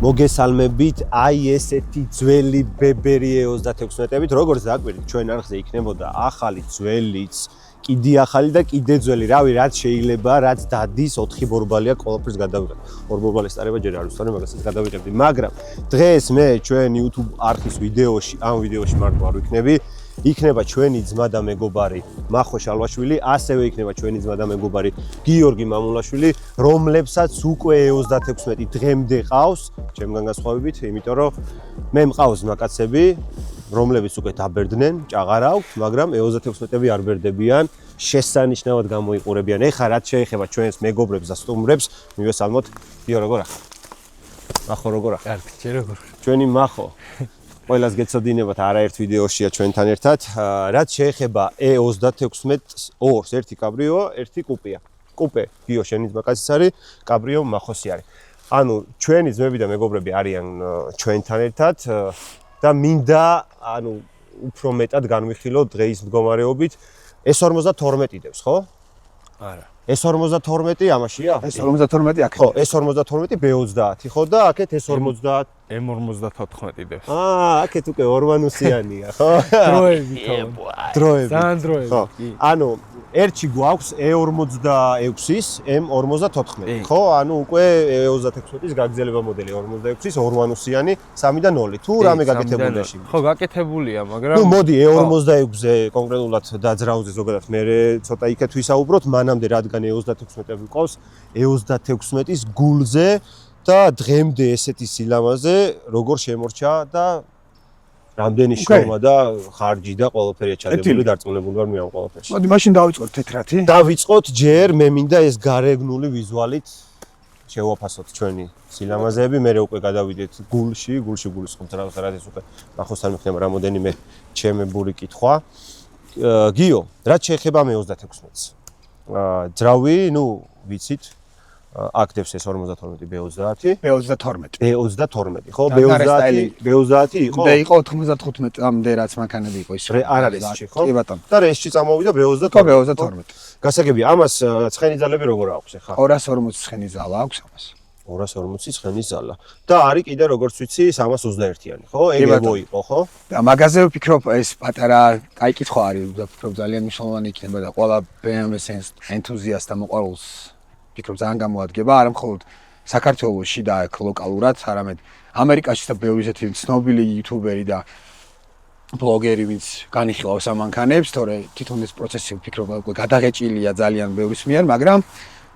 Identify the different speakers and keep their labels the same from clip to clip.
Speaker 1: მოგესალმებით, აი ესეთი ძველი ბებერი 36-მეტრებით, როგორც დაგვირთ, ჩვენ არხზე იქნებოდა ახალი ძველიც, კიდე ახალი და კიდე ძველი, რავი, რაც შეიძლება, რაც დადის 4 ბორბალია ყველაფერს გადავიღებ. 2 ბორბალის წარება ჯერ არ ვსწორე, მაგასაც გადავიღებდი, მაგრამ დღეს მე ჩვენ YouTube არხის ვიდეოში, ამ ვიდეოში მარტო არ ვიქნები, იქნება ჩვენი ძმა და მეგობარი მახო შალვაშვილი, ასევე იქნება ჩვენი ძმა და მეგობარი გიორგი მამულაშვილი, რომლებსაც უკვე 36 დღემდე ყავს, ჩემგან განსხვავებით, იმიტომ რომ მე მყავს მაკაცები, რომლებიც უკვე დაბერდნენ, ჭაღარ აქვთ, მაგრამ 36 არ ბერდებიან, შესანიშნავად გამოიყურებიან. ეხლა რაც შეეხება ჩვენს მეგობრებს და სტუმრებს, მივესალმოთ, გიო როგორ ახლა? მახო როგორ ახლა?
Speaker 2: კარგი, ჯერ როგორ?
Speaker 1: ჩვენი მახო ყველას გეცოდინებათ არაერთ ვიდეოშია ჩვენთან ერთად. რაც შეეხება E36-2-ს, ერთი კაბრიო, ერთი კუპეა. კუპე გიო შენი ძმაკაციც არის, კაბრიო მახოსი არის. ანუ ჩვენი ძმები და მეგობრები არიან ჩვენთან ერთად და მინდა ანუ უფრო მეტად განვიხილოთ დღეის მდგომარეობით. S52 დევს, ხო?
Speaker 2: არა.
Speaker 1: S52 ამაშია?
Speaker 3: S52 აქ.
Speaker 1: ხო, S52 B30, ხო და აქეთ S50
Speaker 2: M54 დევს.
Speaker 1: აქეთ უკვე ორვანუსიანია, ხო?
Speaker 2: დროები თქო.
Speaker 1: დროები.
Speaker 2: ძალიან დროები.
Speaker 1: ხო. ანუ ერთში გვაქვს E46-ის M54, ხო? ანუ უკვე E36-ის გაგრძელება მოდელი 46-ის ორვანუსიანი 3 და 0. თუ რამე გაკეთებულია შიგნით?
Speaker 2: ხო, გაკეთებულია, მაგრამ
Speaker 1: ნუ მოდი E46-ზე კონკრეტულად დაძრავზე ზოგადად მე ცოტა იქეთ ვისაუბროთ, მანამდე რადგან E36 ვიყავს, E36-ის გულზე და დღემდე ესეთი სილამაზე როგორ შემორჩა და რამდენი შრომა და ხარჯი და ყველაფერია ჩადებული, დარწმუნებული ვარ მე ამ ყველაფერში.
Speaker 3: მოდი მაშინ დავიწყოთ თეთრათი.
Speaker 1: დავიწყოთ ჯერ, მე მინდა ეს გარეგნული ვიზუალით შევაფასოთ ჩვენი სილამაზეები, მე უკვე გადავიდეთ გულში გულისხმობთ რაღაც უკვე მახოსთან მიხდება რამოდენიმე ჩემებული კითხვა. გიო, რაც შეეხება მე36-ს. ძრავი, ნუ ვიცით, აქტებს ეს 52 B30. B32, ხო? B30 იყო?
Speaker 3: და იყო 95-მდე რაც მანქანები იყო ის.
Speaker 1: არ არის ისე, ხო?
Speaker 3: კი ბატონო.
Speaker 1: და რეშში წამოვიდა B32.
Speaker 3: ხო, B32.
Speaker 1: გასაგებია, ამას ცხენი ძალები როგორ აქვს ახლა?
Speaker 3: 240 ცხენი ზალა აქვს ამას.
Speaker 1: 240 ცხენი ზალა. და არის კიდე როგორც ვიცი 321-იანი, ხო? ეგევო იყო, ხო?
Speaker 3: და მაგაზე ვფიქრობ ეს პატარა კაი კითხვა არის, ვფიქრობ ძალიან მნიშვნელოვანი იქნება და ყველა BMW-ს ენთუზიასტ და მოყვარულს ვფიქრობ ძალიან გამოადგება, არა მხოლოდ საქართველოში და აქ ლოკალურად, არამედ ამერიკაში და ბევრი ისეთი ცნობილი იუთუბერი და ბლოგერი, ვინც განიხილავს ამ მანქანებს, თორე თვითონ ეს პროცესი ვფიქრობ უკვე გადაღეჭილია ძალიან ბევრის მიერ, მაგრამ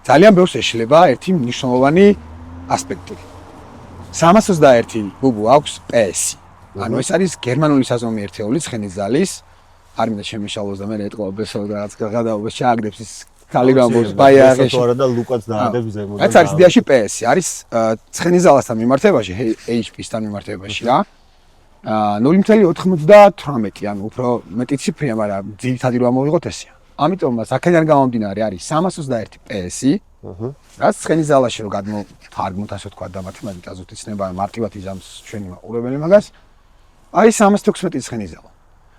Speaker 3: ძალიან ბევრს ეშლება ერთი მნიშვნელოვანი ასპექტი. 321 ბუბუ აქვს PS. ანუ ეს არის გერმანული საზომი ერთეული ცხენის ზალის. არ მინდა შემიშალოს და მე ეტყობეს რაღაც გადაუბეს ჩააგდებს ის კალიგრამოს ბაიაღეში.
Speaker 1: არა და ლუკაც დაადებს ზემოდან.
Speaker 3: ეს არის იდეაში PS, არის ცხენის ზალასთან მიმართებაში, HP-სთან მიმართებაში რა. 0.98, ანუ უფრო მეტი ციფრია, მაგრამ ძირითადი რომ ამოვიღოთ ესეა. ამიტომ აქედან გამომდინარე არის 321 PS. რაც ცხენის ზალაში რომ გადმოთარგმნოთ, ასე ვთქვათ, და მათემატიკაზე იცნება მარტივად იზამს ჩვენი მაყურებელი მაგას. არის 316 ცხენის ზალა.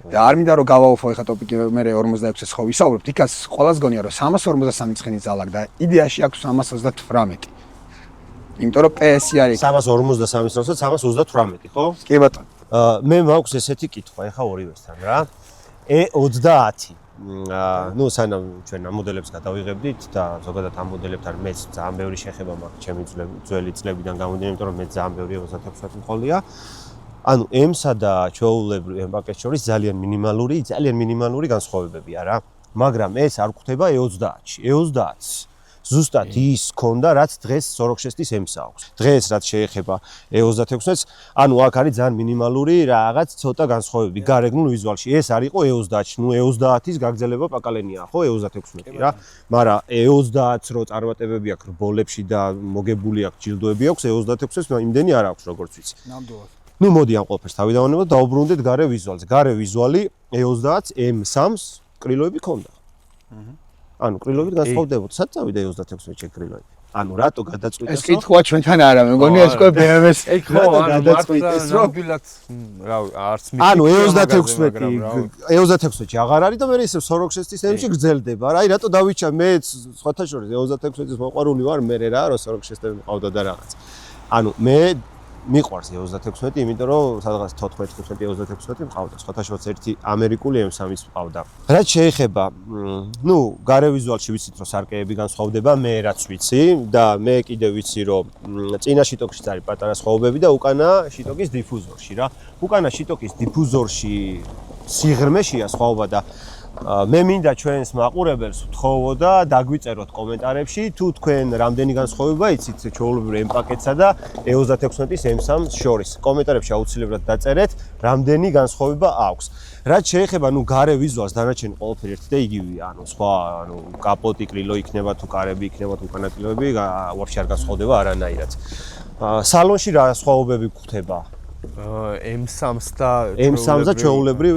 Speaker 3: და არ მინდა რომ გავაუფო ეხა ტოპიკი მე 46-ს ხო ვისაუბრებთ, იქაც ყველას გონია რომ 353 ცხენის ზალა აქვს და იდეაში აქვს 328. იმიტომ რომ PS არის
Speaker 1: 353-ს 328, ხო?
Speaker 3: კი ბატონო.
Speaker 1: მე მაქვს ესეთი კითხვა ეხა ორივესთან რა. E30. ნუ სანამ ჩვენ ამ მოდელებს გადავიღებდით და ზოგადად ამ მოდელებთან მეც ძალიან ბევრი შეხება მაქვს ჩემი ძველი წლებიდან გამომდინარე, იმიტომ რომ მე ძალიან ბევრი 36 მყოლია. ანუ M-სა და ჩვეულებრივ M-პაკეტს შორის ძალიან მინიმალური განსხვავებებია რა. მაგრამ ეს არ გვხვდება E30-ში. E30-ს ზუსტად ის ქონდა, რაც დღეს 46-ის M-ს აქვს. დღეს რაც შეეხება E36-ს, ანუ აქ არის ძალიან მინიმალური რაღაც ცოტა განსხვავებები გარეგნულ ვიზუალში. ეს არ იყო E30-ში. ნუ E30-ის გაგრძელება პაკალენია, ხო, E36 რა. მაგრამ E30-ს რო წარმატებები აქვს რბოლებში და მოგებული აქვს ჯილდოები აქვს, E36-ს იმდენი არ აქვს, როგორც ვიცი.
Speaker 3: ნამდვილად.
Speaker 1: ნუ მოდი ამ ყველაფერს თავი დავანებოთ, დაუბრუნდეთ გარე ვიზუალზე. გარე ვიზუალი E30-ს M3-ს კრილოები ქონდა. ანუ კრილოებით განსხვავდებოდა, სად წავიდა E36-ში კრილოები? ანუ რატო გადაწყვიტეს?
Speaker 3: ეს კითხვა ჩვენთან არა, მე მგონი ეს უკვე BMW-ს
Speaker 1: გადაწყვიტეს, რომ
Speaker 2: ნამდვილად, რავი, არც
Speaker 1: მითი. ანუ E36-ში აღარ არის და მე ისე 46-ის M-ში გრძელდება რა. აი რატო დავიჩა მე სხვათა შორის E36-ის მოყვარული ვარ მე რა, რომ 46-ს მყავდა და რაღაც. ანუ მე მიყვარს 36, იმიტომ რომ სადღაც 14-15 მყავდა. სხვათაშორის ერთი ამერიკული M3-იც მყავდა. რაც შეეხება, გარე ვიზუალში ვიცით რომ სარკეები განსხვავდება, მე რაც ვიცი და მე კიდევ ვიცი რომ წინა შიტოკშიც არის პატარა სხვაობები და უკანა შიტოკის დიფუზორში რა. უკანა შიტოკის დიფუზორში სიღრმეშია სხვაობა და მე მინდა ჩვენს მაყურებელს ვთხოვო და დაგვიწეროთ კომენტარებში თუ თქვენ რამდენი განსხვავება იცით ჩვეულებრივ M პაკეტსა და E36-ის M3-ს შორის. კომენტარებში აუცილებლად დაწერეთ, რამდენი განსხვავება აქვს. რაც შეეხება გარე ვიზუალს, დანარჩენი ყველაფერი ერთი და იგივეა. სხვა კაპოტი, კრილო იქნება თუ კარები იქნება თუ უკანა კრილოები, ვაფშე არ განსხვავდება არანაირად. სალონში რა სხვაობები გვხვდება?
Speaker 2: M3-ს და
Speaker 1: M3-ს და ჩვეულებრივ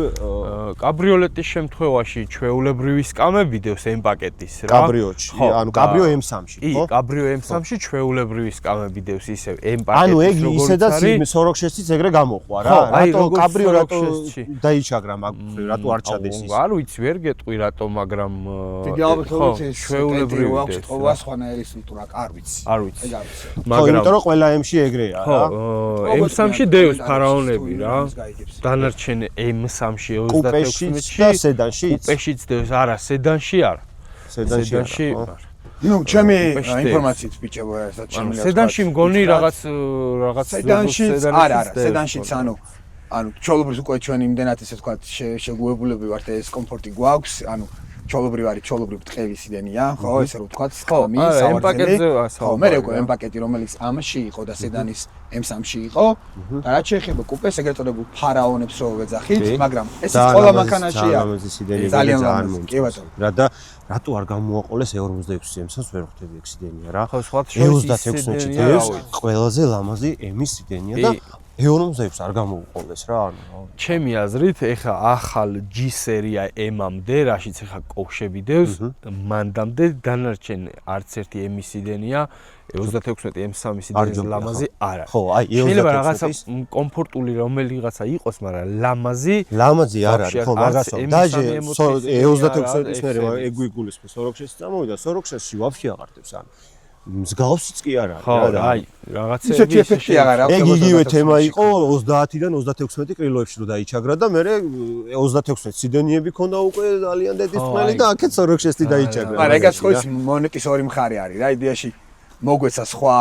Speaker 2: კაბრიოლეტის შემთხვევაში ჩვეულებრივი სკამები დევს M პაკეტის რა.
Speaker 1: კაბრიოჩი, კაბრიო M3-ში,
Speaker 2: ხო? კაბრიო M3-ში ჩვეულებრივი სკამები დევს ისევ M პაკეტის.
Speaker 1: ეგ ისედაც სოროქშესიც ეგრე გამოყვა რა. რატო კაბრიო რატო დაიჩაგრა მაგ რატო არ ჩადეს ის?
Speaker 2: არ ვიცი, ვერ გეტყვი რატო, მაგრამ
Speaker 3: დიდი ალბათობით
Speaker 2: ჩვეულებრივი
Speaker 3: აქვს ყოველ სხვანაირი სტრუქტურა, არ ვიცი.
Speaker 2: არ ვიცი.
Speaker 3: ეგ არ ვიცი.
Speaker 1: ხო, იმიტომ რომ ყველა M-ში ეგრეა რა.
Speaker 2: M3-ში დევს ფარაონები რა. დანარჩენ M3-ში
Speaker 1: კუპეშიც და სედანშიც.
Speaker 2: კუპეშიც დევს, არა, სედანში არა.
Speaker 1: სედანში
Speaker 2: არა.
Speaker 3: ჩემი ინფორმაციით ბიჭებო, რასაც შემიძლია.
Speaker 2: სედანში მგონი რაღაც
Speaker 3: სედანში არა, სედანშიც ჩოლობრის უკვე ჩვენ იმდენად ესე ვთქვათ შეგუებულები ვართ ეს კომფორტი გვაქვს, ჩოლობრივ არის, ჩოლობრივ ტყევის სიდენია, ხო, ესე რომ ვთქვათ, სკამი,
Speaker 2: სავარგელი.
Speaker 3: ხო, მე უკვე M პაკეტი რომელიც ამაში იყო და სედანის M3-ში იყო და რაც შეეხება კუპეს, ეგრეთ წოდებულ ფარაონებს რო ვეძახით, მაგრამ ეს ყველა მანქანაშია. ძალიან ლამაზი, კი ბატონო.
Speaker 1: რა და რატო არ გამოაყოლეს E46 M3-ს ვერ ხვდები ეგ სიდენია რა.
Speaker 2: ხო, სხვა შორის
Speaker 1: E36-ში დევს ყველაზე ლამაზი M-ის სიდენია და E46 არ გამოუყოლეს რა,
Speaker 2: ჩემი აზრით, ეხა ახალ G სერია M-ამდე, რაშიც ეხა კოშები დევს, მანდამდე დანარჩენ არც ერთი M-ის სიდენია, E36 M3 სიდენის ლამაზი არა.
Speaker 1: ხო, აი
Speaker 2: შეიძლება რაღაცა კომფორტული რომელიღაცა იყოს, მაგრამ
Speaker 1: ლამაზი არ არის, ხო, მაგასო. დაჟე E36-ის მერე ეგუიგულისფრ სოროქშესს წამოვიდა, სოროქშესში ვაფშე აღარ დევს მსგავსიც კი არ არის
Speaker 2: რა და აი რაღაცები
Speaker 3: ისეთი ეფექტი აღარ აქვს.
Speaker 1: ეგ იგივე თემა იყო 30-დან 36 კრილოებში რო დაიჩაგრა და მე 36 სიდენიები ქონდა უკვე ძალიან დედისწმელი და აქეთ სოროქშესი დაიჩაგრა.
Speaker 3: მაგრამ ეგაც ხო ის მონეტის ორი მხარე არის რა, იდეაში მოგვეცა სხვა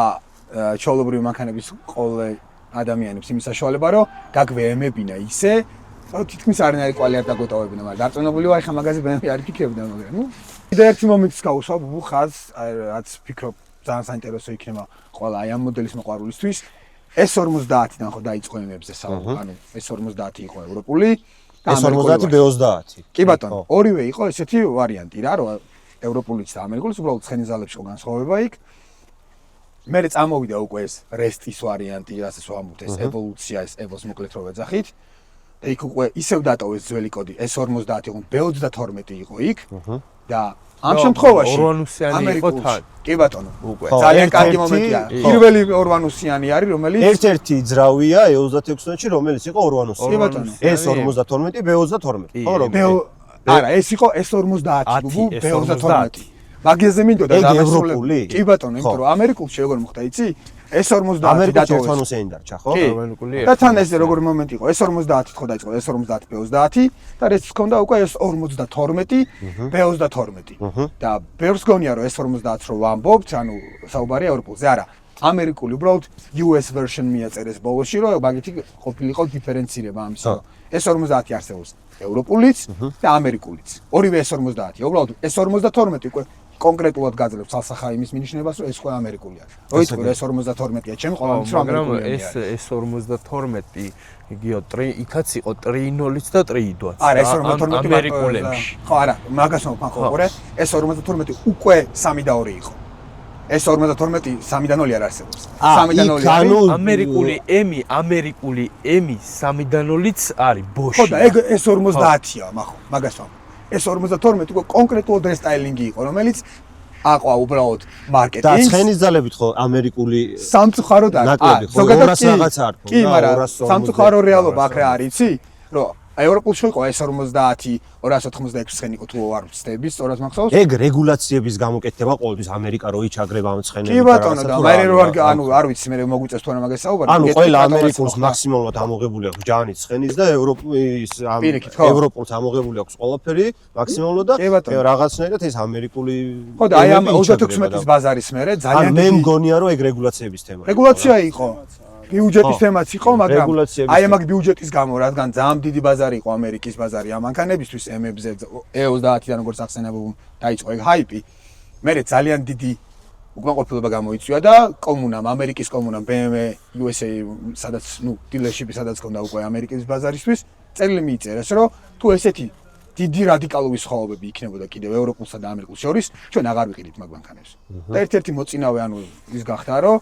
Speaker 3: ჩოლობრივი მანქანების ყოველ ადამიანებს იმის საშუალება რომ გაგვეემებინა ისე რომ თითქმის არანაირი კვალი არ დაგვეტოვებინა, მაგრამ დარწმუნებული ვარ ხა მაგაზე ბენები არ ფიქრებდა, მაგრამ კიდე ერთი მომენტს გავუსვა ხაზს, რაც ფიქრობ ძალიან საინტერესო იქნება ყველა აი ამ მოდელის მოყვარულისთვის. S50-დან ხო დაიწყო იმებზე საუბარი, S50 იყო ევროპული
Speaker 1: და S50 B30.
Speaker 3: კი ბატონო, ორივე იყო ესეთი ვარიანტი რა, რომ ევროპულიც და ამერიკულიც უბრალოდ ცხენის ძალებში იყო განსხვავება იქ. მერე წამოვიდა უკვე ეს რესტის ვარიანტი, რასაც ვამბობთ, ეს ევოლუცია, ეს ევოს მოკლედ რო ვეძახით. და იქ უკვე ისევ დატოვეს ძველი კოდი, S50 იყო, B32 იყო იქ და ამ შემთხვევაში
Speaker 2: ორვანუსიანი იყო თან.
Speaker 3: კი ბატონო, ძალიან კარგი მომენტია. პირველი ორვანუსიანი არის, რომელიც
Speaker 1: ერთ-ერთი ძრავია E36-ში, რომელიც იყო ორვანუსიანი.
Speaker 3: კი ბატონო.
Speaker 1: S52, B32. ხო, როგორ?
Speaker 3: არა, ეს იყო S50, B32. მაგაზე მინდოდა
Speaker 1: დამესრულებელი.
Speaker 3: კი ბატონო, იმიტომ რომ ამერიკულში როგორ მოხდა, იცი? S50
Speaker 1: ამერიკულში ერთვანუსიანი დარჩა, ხო?
Speaker 3: და თან ეს როგორ მომენტი იყო, S50 ხო დაიწყო, S50 B30 და ეს ჰქონდა უკვე S52, B32. და ბევრს გონია რომ S50 რო ვამბობთ, საუბარია ევროპულზე, არა. ამერიკული უბრალოდ US version მიაწერეს ბოლოში, რომ მაგითი ყოფილიყო დიფერენცირება ამისა. S50 არსებობს ევროპულიც და ამერიკულიც. ორივე S50-ია, უბრალოდ S52 უკვე კონკრეტულად გაძლევს ცალსახა იმის მინიშნებას, რომ ეს ყველა ამერიკულია. როიტყვი S52-ია, ჩემი ყოველთვის რომ ამერიკულია.
Speaker 2: მაგრამ ეს S52 იგიო იქაც იყო ტრიინოლიც და ტრიიდოც.
Speaker 3: არა, S52
Speaker 2: ამერიკულებში.
Speaker 3: ხო, არა, მაგას მოყურე, S52 უკვე 3 და 2 იყო. S52 3-დან 0 არ არსებობს. 3-დან 0 არის
Speaker 2: ამერიკული M 3-დან 0-იც არის ბოში.
Speaker 3: ხო და ეგ S50-ია, მაგას ვამბობ. S52 უკვე კონკრეტულად რესტაილინგი იყო, რომელიც აყვა უბრალოდ მარკეტინგს.
Speaker 1: და ცხენის ძალებით ხო ამერიკული
Speaker 3: სამწუხაროდ არის.
Speaker 1: ზოგადად რაღაც არ ქონდა.
Speaker 3: კი, მაგრამ სამწუხარო რეალობა აქ რა არის, იცი? რომ აი ევროპულში იყო ეს 50 286 ცხენი იყო თუ არ ვცდები, სწორად მახსოვს?
Speaker 1: ეგ რეგულაციების გამოკეთება ყოველთვის ამერიკა რო იჩაგრება ამ ცხენებით.
Speaker 3: კი ბატონო და მე არ ვიცი მე მოგვიწევს თუ არა მაგას საუბარი.
Speaker 1: ანუ ყველა ამერიკულს მაქსიმალურად ამოღებული აქვს ჯანი ცხენის და ევროპულს ამოღებული აქვს ყველაფერი მაქსიმალურად და რაღაცნაირად ეს ამერიკული
Speaker 3: ხო და აი ამ 36-ის ბაზარის მერე ძალიან
Speaker 1: მე მგონია რომ ეგ რეგულაციების თემა.
Speaker 3: რეგულაცია იყო. ბიუჯეტის თემაც იყო, მაგრამ აი ამ ბიუჯეტის გამო, რადგან ძალიან დიდი ბაზარი იყო ამერიკის ბაზარი ამ მანქანებისთვის M-ებზე E30-დან როგორც ახსენებულ დაიწყო ეგ ჰაიპი. მერე ძალიან დიდი უკმაყოფილება გამოიწვია და კომუნამ, ამერიკის კომუნამ BMW USA სადაც, დილერშიპი სადაც ქონდა უკვე ამერიკის ბაზარისთვის, წერილი მიიწერეს, რომ თუ ესეთი დიდი რადიკალური სხვაობები იქნებოდა კიდევ ევროპულსა და ამერიკულს შორის, ჩვენ აღარ ვიყიდით მაგ მანქანებს. და ერთ-ერთი მოწინავე ის გახდა, რომ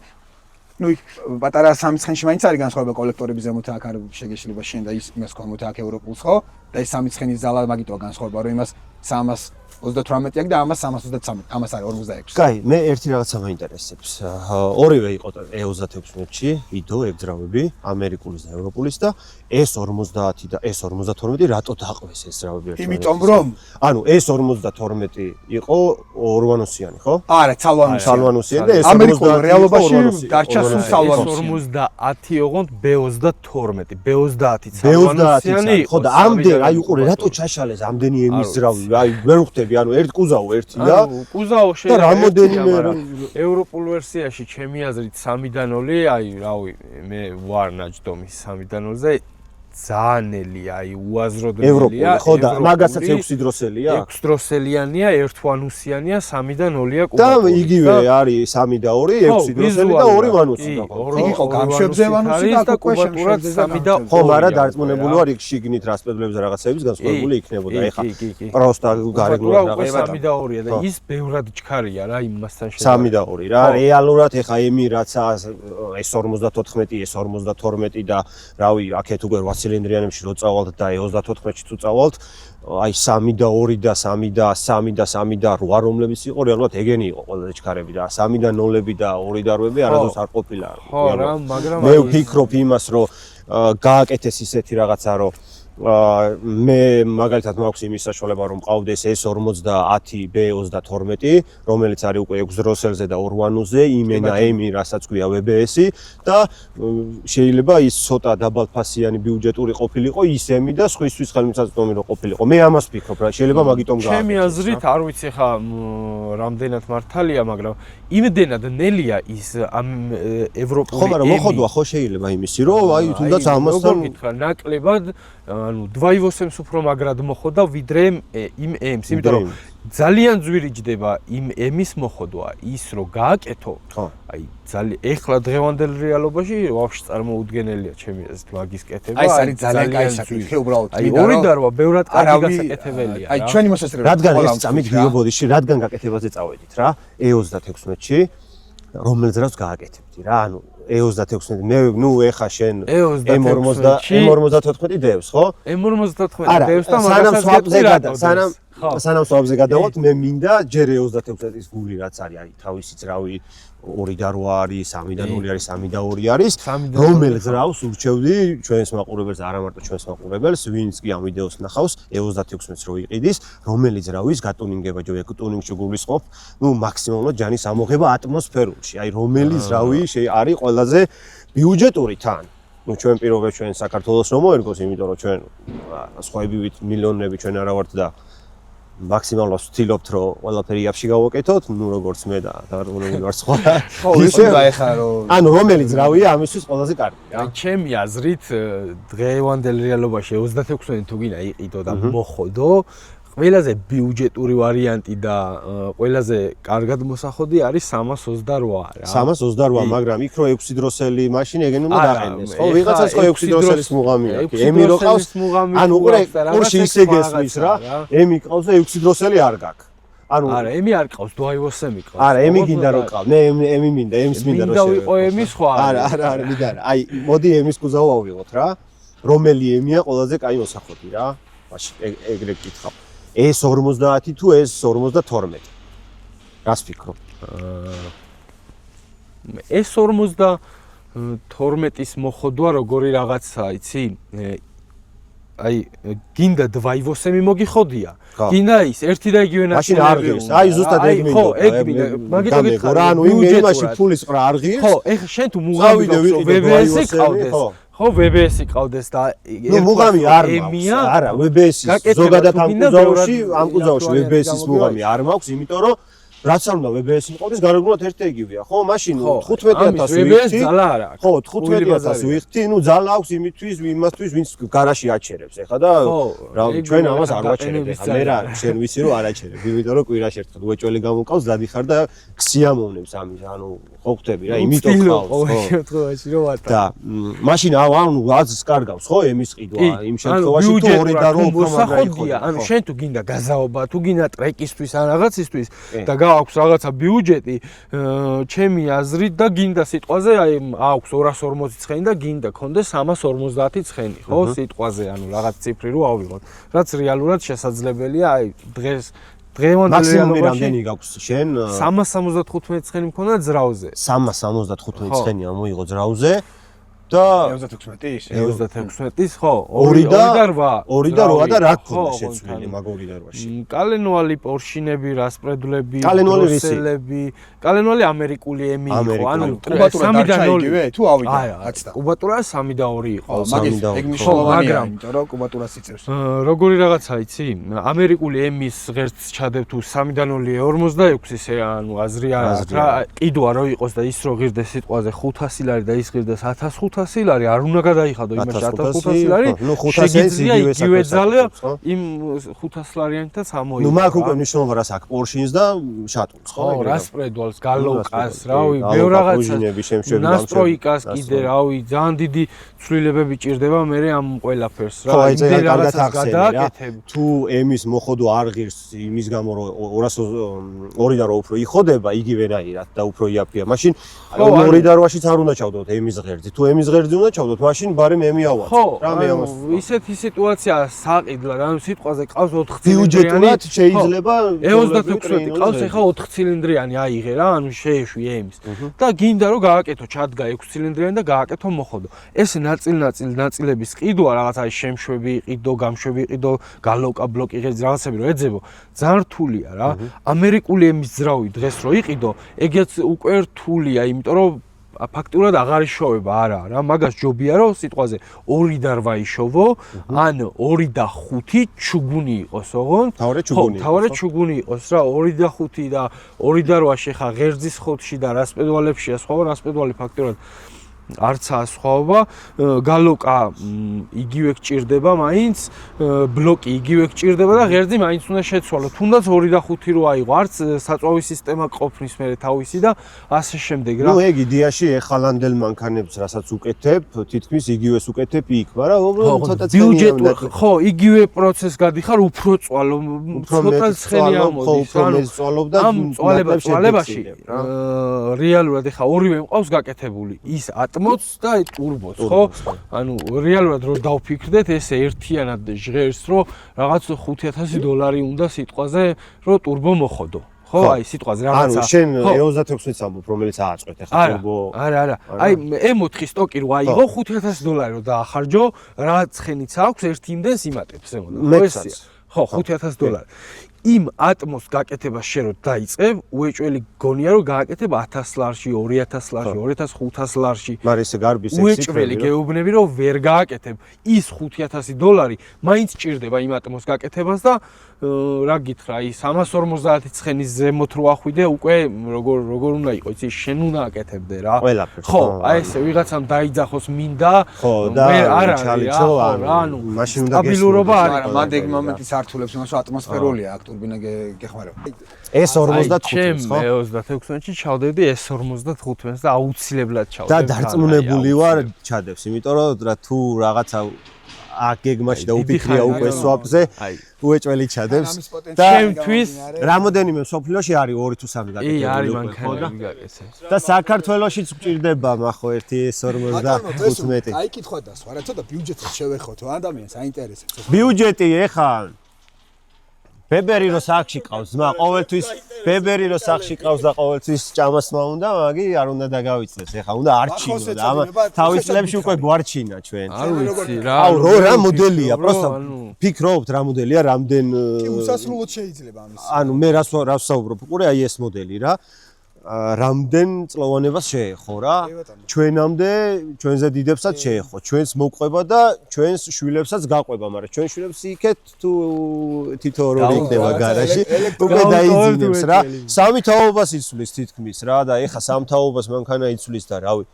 Speaker 3: იქ პატარა სამი ცხენში მაინც არის განსხვავება კოლექტორების ზემოთ აქ არ შეგეშლება შენ და იმას ქვემოთ აქ ევროპულს ხო? და ეს სამი ცხენის ზალა მაგიტოა განსხვავება, რომ იმას 338 აქვს და ამას 333, ამას არის 46.
Speaker 1: კაი, მე ერთი რაღაცა მაინტერესებს. ორივე იყო E36-ში, იდო ეგძრავები, ამერიკულის და ევროპულის და S50 და S52 რატო დაყვეს ეს ძრავები ერთმანეთს?
Speaker 3: იმიტომ რომ
Speaker 1: ანუ S52 იყო ორვანოსიანი, ხო?
Speaker 3: არა,
Speaker 1: ცალვანოსიანი და S50
Speaker 3: ამერიკულ რეალობაში დარჩა სულ ცალვანოსიანი.
Speaker 2: S50 ოღონდ B32, B30 ცალვანოსიანი
Speaker 1: ხო და ამდენ აი უყურე რატო ჩაშალეს ამდენი ემის ძრავი? აი ვერ ვხვდები, ანუ ერთ კუზაო ერთია.
Speaker 2: კუზაო
Speaker 1: და რამოდენიმე
Speaker 2: ევროპულ ვერსიაში ჩემი აზრით 3-დან 0, აი რავი, მე ვარ ნაჯდომის 3-დან 0-ზე ძალიან აი უაზროდნელია.
Speaker 1: ევროპული ხო და მაგასაც 6 დროსელია?
Speaker 2: 6 დროსელიანია, ერთვანუსიანია, 3-დან 0-ია
Speaker 1: კუბა. და იგივე არის 3 და 2, 6 დროსელი და 2 ვანუსი.
Speaker 3: იგი ხო გამშვებზე ვანუსი და
Speaker 2: კუბატურად 3 და 2.
Speaker 1: ხო, მაგრამ დარწმუნებული ვარ იქ შიგნით რასპედლებზე რაღაცების განსხვავებული იქნებოდა. ეხა პროსტა გარეგულად
Speaker 2: რაღაცა 3 და 2-ია და ის ბევრად ჩქარია რა იმასთან
Speaker 1: შედარებით. 3 და 2 რა. რეალურად ეხა ემი რაცა S54, S52 და რავი, აქეთ უკვე ცილინდრიანებში რო წავალთ და E34-ში თუ წავალთ, აი 3 და 2 და 3 და 3 და 3 და 8 რომლებიც იყო, რეალურად ეგენი იყო ყველაზე ჩქარები და 3 და 0-ები და 2 და 8-ები არასდროს არ ყოფილა.
Speaker 2: ხო რა, მაგრამ
Speaker 1: მე ვფიქრობ იმას, რომ გააკეთეს ისეთი რაღაცა, რომ მე მაგალითად მაქვს იმის საშუალება რომ მყავდეს S50 B32, რომელიც არის უკვე 6 დროსელზე და 2 ვანუზე, იმენა ემი, რასაც ქვია WBS-ი და შეიძლება ის ცოტა დაბალფასიანი ბიუჯეტური ყოფილიყო ის ემი და სხვისთვის ხელმისაწვდომი რო ყოფილიყო. მე ამას ვფიქრობ რა, შეიძლება მაგიტომ გააკეთოს.
Speaker 2: ჩემი აზრით არ ვიცი ხა რამდენად მართალია, მაგრამ იმდენად ნელია ის ამ ევროპული
Speaker 1: ხო, მაგრამ მოხოდვა ხო შეიძლება იმისი, რომ აი თუნდაც ამასთან
Speaker 2: ნაკლებად ანუ 2.8-ს უფრო მაგრად მოხდა ვიდრე იმ M-ს, იმიტომ რომ ძალიან ძვირი ჯდება იმ M-ის მოხდვა, ის რომ გააკეთო. აი ძალიან ეხლა დღევანდელ რეალობაში ვაფშე წარმოუდგენელია ჩემი აზრით მაგის კეთება.
Speaker 3: აი ეს არის ძალიან კაი საკითხი უბრალოდ.
Speaker 2: აი 2 და 8 ბევრად კარგი გასაკეთებელია.
Speaker 3: აი ჩვენი მოსასწრებით
Speaker 1: რადგან ეს წამით გიობოდიში, რადგან გაკეთებაზე წავედით რა, E36-ში რომელიც რავს გააკეთებდი რა, ანუ E36 მე ეხა შენ M54 დევს ხო?
Speaker 2: M54 დევს და მაგასაც
Speaker 1: სანამ სვაბზე გადავალთ მე მინდა ჯერ E36-ის გული რაც არის, აი თავისი ძრავი 2 და 8 არის, 3 და 0 არის, 3 და 2 არის, რომელიც რავს ურჩევდი ჩვენს მაყურებელს, არა მარტო ჩვენს მაყურებელს, ვინც კი ამ ვიდეოს ნახავს, E36-ს რო იყიდის, რომელიც რავის გატუნინგება ჯობია ტუნინგში გულისხმობ, მაქსიმალურად ჯანის ამოღება ატმოსფერულში, აი რომელიც რავი არის ყველაზე ბიუჯეტური თან. ჩვენ პირობებს ჩვენ საქართველოს რომ მოერგოს, იმიტომ რომ ჩვენ სხვაებივით მილიონები ჩვენ არა ვართ და მაქსიმალურად ვცდილობთ რომ ყველაფერი აფში გავაკეთოთ, როგორც მე და დარწმუნებული ვარ სხვა.
Speaker 3: ხო, ისე გაეხა რომ
Speaker 1: ანუ რომელიც რავია ამისთვის ყველაზე კარგი რა.
Speaker 2: ჩემი აზრით დღევანდელ რეალობაში 36 თუ გინდა იყიდო და მოხოდო, ყველაზე ბიუჯეტური ვარიანტი და ყველაზე კარგად მოსახოდი არის 328 რა.
Speaker 1: 328, მაგრამ იქ რო 6 დროსელი მაშინ ეგენ უნდა დაყენდეს. ხო, ვიღაცას ხო 6 დროსელის მუღამი აქვს. ემი რო ყავს, ანუ უკვე კურსი ისე გესმის რა. ემი ყავს და 6 დროსელი არ გაქვს. ანუ
Speaker 2: არა, ემი არ ყავს, 2.8 მიყავს.
Speaker 1: არა, ემი გინდა რო ყავს. მე ემი მინდა, ემის მინდა რო შევეო.
Speaker 2: მინდა ვიყო ემი სხვა.
Speaker 1: არა, მინდა. აი, მოდი ემის კუზაო ავიღოთ რა. რომელი ემია ყველაზე კაი მოსახოდი რა. მაშინ ეგრე გითხავ. S50 თუ S52. რას ფიქრობ?
Speaker 2: S52-ის მოხდვა როგორი რაღაცაა, იცი? აი გინდა დვაივოსემი მოგიხოდია.
Speaker 1: ხო.
Speaker 2: გინდა ის ერთი და იგივე
Speaker 1: მაშინ არ ღირს. აი ზუსტად ეგ მინდა.
Speaker 2: ხო, ეგ მინდა. მაგითო გითხარ.
Speaker 1: ანუ იმაში ფულის ყრა არ ღირს.
Speaker 2: ხო, ეხლა შენ თუ მუღამი VBS-ი ყავდეს. ხო, VBS-ი ყავდეს და
Speaker 1: ნუ მუღამი არ მაქვს. არა, VBS-ის ზოგადად ამ კუზავში VBS-ის მუღამი არ მაქვს, იმიტომ რომ რაც არ უნდა VBS-ი მიყავდეს, გარეგნულად ერთი და იგივეა. ხო, მაშინ 15000 ვიხდი. ხო, 15000 ვიხდი, ნუ ძალა აქვს იმისთვის, იმასთვის, ვინც გარაში აჩერებს. ეხლა და რა ჩვენ ამას არ ვაჩერებ. ეხლა მე რა შენ ვიცი რომ არ აჩერებ. იმიტომ რომ კვირაში ერთხელ უეჭველი გამოკავს, დადიხარ და ქსიამოვნებს ამის, ანუ ხო ხვდები რა, იმიტომ ყავს.
Speaker 2: ხო, შემთხვევაში რომ ვატა.
Speaker 1: და მაშინ ანუ აზს კარგავს, ხო, ემის ყიდვა, იმ შემთხვევაში თუ 2 და რო უფრო მაგრა
Speaker 2: ხოდია. ანუ შენ თუ გინდა გაზაობა, თუ გინდა ტრეკისთვის ან რაღაცისთვის და აქვს რაღაცა ბიუჯეტი, ჩემი აზრით და გინდა სიტყვაზე, აი აქვს 240 ცხენი და გინდა კონდეს 350 ცხენი, ხო, სიტყვაზე, ანუ რაღაც ციფრი რო ავიღოთ. რაც რეალურად შესაძლებელია, აი დღევანდელ
Speaker 1: მაქსიმუმი რამდენი გაქვს შენ?
Speaker 2: 375 ცხენი მქონდა ძრაუზე.
Speaker 1: 375 ცხენი ამოიღო ძრაუზე და
Speaker 3: 36-ის
Speaker 2: 36-ის ხო
Speaker 1: 2 და
Speaker 2: 8
Speaker 1: და 8 და რა გქონდა შეცვლილი მაგ 2 და 8-ში
Speaker 2: კალენვალი პორშინები რასპრედულები
Speaker 1: კალენვალი
Speaker 2: კალენვალი ამერიკული ემი იყო ანუ
Speaker 3: კუბატურა დარჩა იგივე თუ ავიდა კაცდა
Speaker 2: კუბატურა 3 და 2 იყო
Speaker 3: მაგის ეგ მნიშვნელოვანია იმიტომ რომ კუბატურას იწევს
Speaker 2: როგორი რაღაცა იცი ამერიკული ემის ღერც ჩადებ თუ 3 და 0 46-ის ანუ აზრი არა ყიდვა რო იყოს და ის რო ღირდეს სიტყვაზე 500 ლარი და ის ღირდეს 1500 ლარი არ უნდა გადაიხადო იმაში 1500 ლარი
Speaker 1: ნუ 500-ს
Speaker 2: იგივე ძალა იმ 500 ლარიანთაც ამოიღო
Speaker 1: ნუ მაგ უკვე მნიშვნელობა რას აქვს პორშინს და შატუნს ხო
Speaker 2: რასპრედვალს გალოკას რავი ბევრ რაღაცას ნასტროიკას კიდე რავი ძალიან დიდი ცვლილებები ჭირდება მე ამ ყველაფერს
Speaker 1: რა იმდენ რაღაცას გადააკეთებ თუ ემის მოხოდო არ ღირს იმის გამო რომ 202 და რო უფრო იხოდება იგივენაირად და უფრო იაფია მაშინ 2 და 8-შიც არ უნდა ჩავდოთ ემის ღერძი თუ ემის ღერძი უნდა ჩავდოთ მაშინ ბარემ ემი ავაც
Speaker 2: რა მე ამას ისეთი სიტუაცია საყიდლად ანუ სიტყვაზე ყავს 4 ცილინდრიანი
Speaker 1: ბიუჯეტურად შეიძლება
Speaker 2: 36 ყავს ეხა 4 ცილინდრიანი აიღე რა ანუ შეეშვი ემის და გინდა რომ გააკეთო ჩადგა 6 ცილინდრიანი და გააკეთო მოხოდო ეს ნაწილების ყიდვა რაღაც აი შემშვები იყიდო გამშვები იყიდო გალოკა ბლოკი ღერძი რაღაცები რომ ეძებო ძალიან რთულია რა ამერიკული ემის ძრავი დღეს რო იყიდო ეგეც უკვე რთულია იმიტომ რომ ფაქტურად აღარ იშოვება არა რა მაგას ჯობია რომ სიტყვაზე 2 და 8 იშოვო ან 2 და 5 ჩუგუნი იყოს ოღონ თავარი ჩუგუნი იყოს რა 2 და 5 და 2 და 8 შეხა ღერძის ხოთში და რასპედვალებშია სხვა რასპედვალი ფაქტურად არცაა სხვაობა გალოკა იგივე გჭირდება მაინც ბლოკი იგივე გჭირდება და ღერძი მაინც უნდა შეცვალო თუნდაც 2 და 5 რო აიღო არც საწვავის სისტემა ყოფნის მერე თავისი და ასე შემდეგ რა
Speaker 1: ნუ ეგ იდეაში ეხალანდელ მანქანებს რასაც უკეთებ თითქმის იგივეს უკეთებ იქ მაგრამ უბრალოდ ცოტა
Speaker 2: ბიუჯეტი ხო იგივე პროცესს გადიხარ უფრო წვალო ცოტა ცხენი ამოდის
Speaker 1: ანუ წვალობ და
Speaker 2: ამ წვალებაში რეალურად ეხა ორივე მყავს გაკეთებული ის ატმოც და ტურბოც ხო? ანუ რეალურად რო დავფიქრდეთ ესე ერთიანად ჟღერს რომ რაღაც $5000 უნდა სიტყვაზე რომ ტურბო მოხოდო. ხო, აი სიტყვაზე რაღაცა.
Speaker 1: ანუ შენ 36-ს ამბობ რომელიც ააწყვეთ ახლა ტურბო.
Speaker 2: არა. აი M4 სტოკი რო აიღო $5000 რო დაახარჯო, რა ცხენიც აქვს ერთი იმდენს იმატებს ემოდა. ხო, $5000. იმ ატმოს გაკეთებას შე რო დაიწყებ, უეჭველი გონია რომ გააკეთებ 1000 ლარში, 2000 ლარში, 2500 ლარში.
Speaker 1: მაგრამ ესე გარბის ეს
Speaker 2: უეჭველი გეუბნები რომ ვერ გააკეთებ. ის $5000 მაინც ჭირდება იმ ატმოს გაკეთებას და რა გითხრა, ის 350 ცხენის ზემოთ რო ახვიდე, უკვე როგორ უნდა იყოს, იცი, შენ უნდა აკეთებდე რა. ხო, აი ესე ვიღაცამ დაიძახოს მინდა,
Speaker 1: მე არა ანუ მაშინ უნდა
Speaker 2: სტაბილურობა არის.
Speaker 3: მანდ ეგ მომენტიც ართულებს იმას რომ ატმოსფერულია აქ ტურბინა გეხმარება.
Speaker 1: S55-ს ხო?
Speaker 2: მე 26-ში ჩავდები S55-ს და აუცილებლად ჩავდები.
Speaker 1: და დარწმუნებული ვარ ჩადებს, იმიტომ რომ რა თუ რაღაცა აქ გეგმაში და უფიქრია უკვე სვაპზე, უეჭველი ჩადებს და
Speaker 2: ჩემთვის
Speaker 1: რამოდენიმე სოფლიოში არის 2 თუ 3 გაკეთებული.
Speaker 2: არის მანქანები გაკეთეს.
Speaker 1: და საქართველოშიც გჭირდება მახო ერთი S55.
Speaker 3: აი კითხვა დასვა, რა ცოტა ბიუჯეტს შევეხოთ, ადამიანს აინტერესებს.
Speaker 1: ბიუჯეტი ეხა ბებერი რო სახში ყავს, ძმა, ყოველთვის ბებერი რო სახში ყავს და ყოველთვის ჭამასმა უნდა, მაგი არ უნდა დაგავიწდეს. ეხა უნდა არჩინო და ამა თავის წლებში უკვე გვარჩინა ჩვენ.
Speaker 2: არ ვიცი რა.
Speaker 1: აუ რა მოდელია, პროსტა ფიქრობთ რა მოდელია, რამდენ
Speaker 4: კი უსასრულოდ შეიძლება ამის.
Speaker 1: ანუ მე რას ვსაუბრობ, უყურე აი ეს მოდელი რა. რამდენ წლოვანებას შეეხო რა. ჩვენამდე, ჩვენზე დიდებსაც შეეხო, ჩვენს მოყვება და ჩვენს შვილებსაც გაყვება, მაგრამ ჩვენ შვილებს იქეთ თუ თითო ორი იქნება გარაში, უკვე დაიძინებს რა. სამი თაობას იცვლის თითქმის რა და ეხა სამ თაობას მანქანა იცვლის და რავი.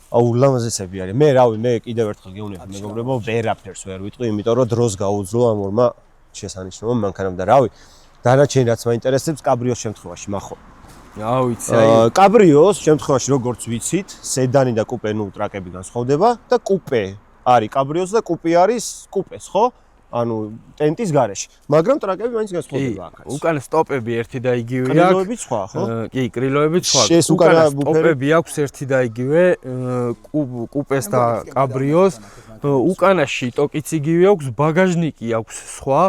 Speaker 1: აუ ლამაზესები არის. მე რავი, მე კიდევ ერთხელ გეუბნები მეგობრებო, ვერაფერს ვერ ვიტყვი, იმიტომ რომ დროს გაუძლო ამ ორმა შესანიშნავ მანქანამ და რავი. დანარჩენი რაც მაინტერესებს კაბრიოს შემთხვევაში, მახო.
Speaker 2: რა ვიცი, აი
Speaker 1: კაბრიოს შემთხვევაში როგორც ვიცით, სედანი და კუპე ნუ ტრაკები განსხვავდება და კუპე არის კაბრიოს და კუპე არის კუპეს, ხო? ანუ ტენტის გარეშე. მაგრამ ტრაკები მაინც განსხვავდება აქაც.
Speaker 2: უკან სტოპები ერთი და იგივე აქვს.
Speaker 1: კრილოებიც სხვა, ხო?
Speaker 2: კი, კრილოებიც სხვა.
Speaker 1: ეს უკანა
Speaker 2: სტოპები აქვს ერთი და იგივე, კუპეს და კაბრიოს. უკანაში ტოკიც იგივე აქვს, ბაგაჟნიკი აქვს სხვა.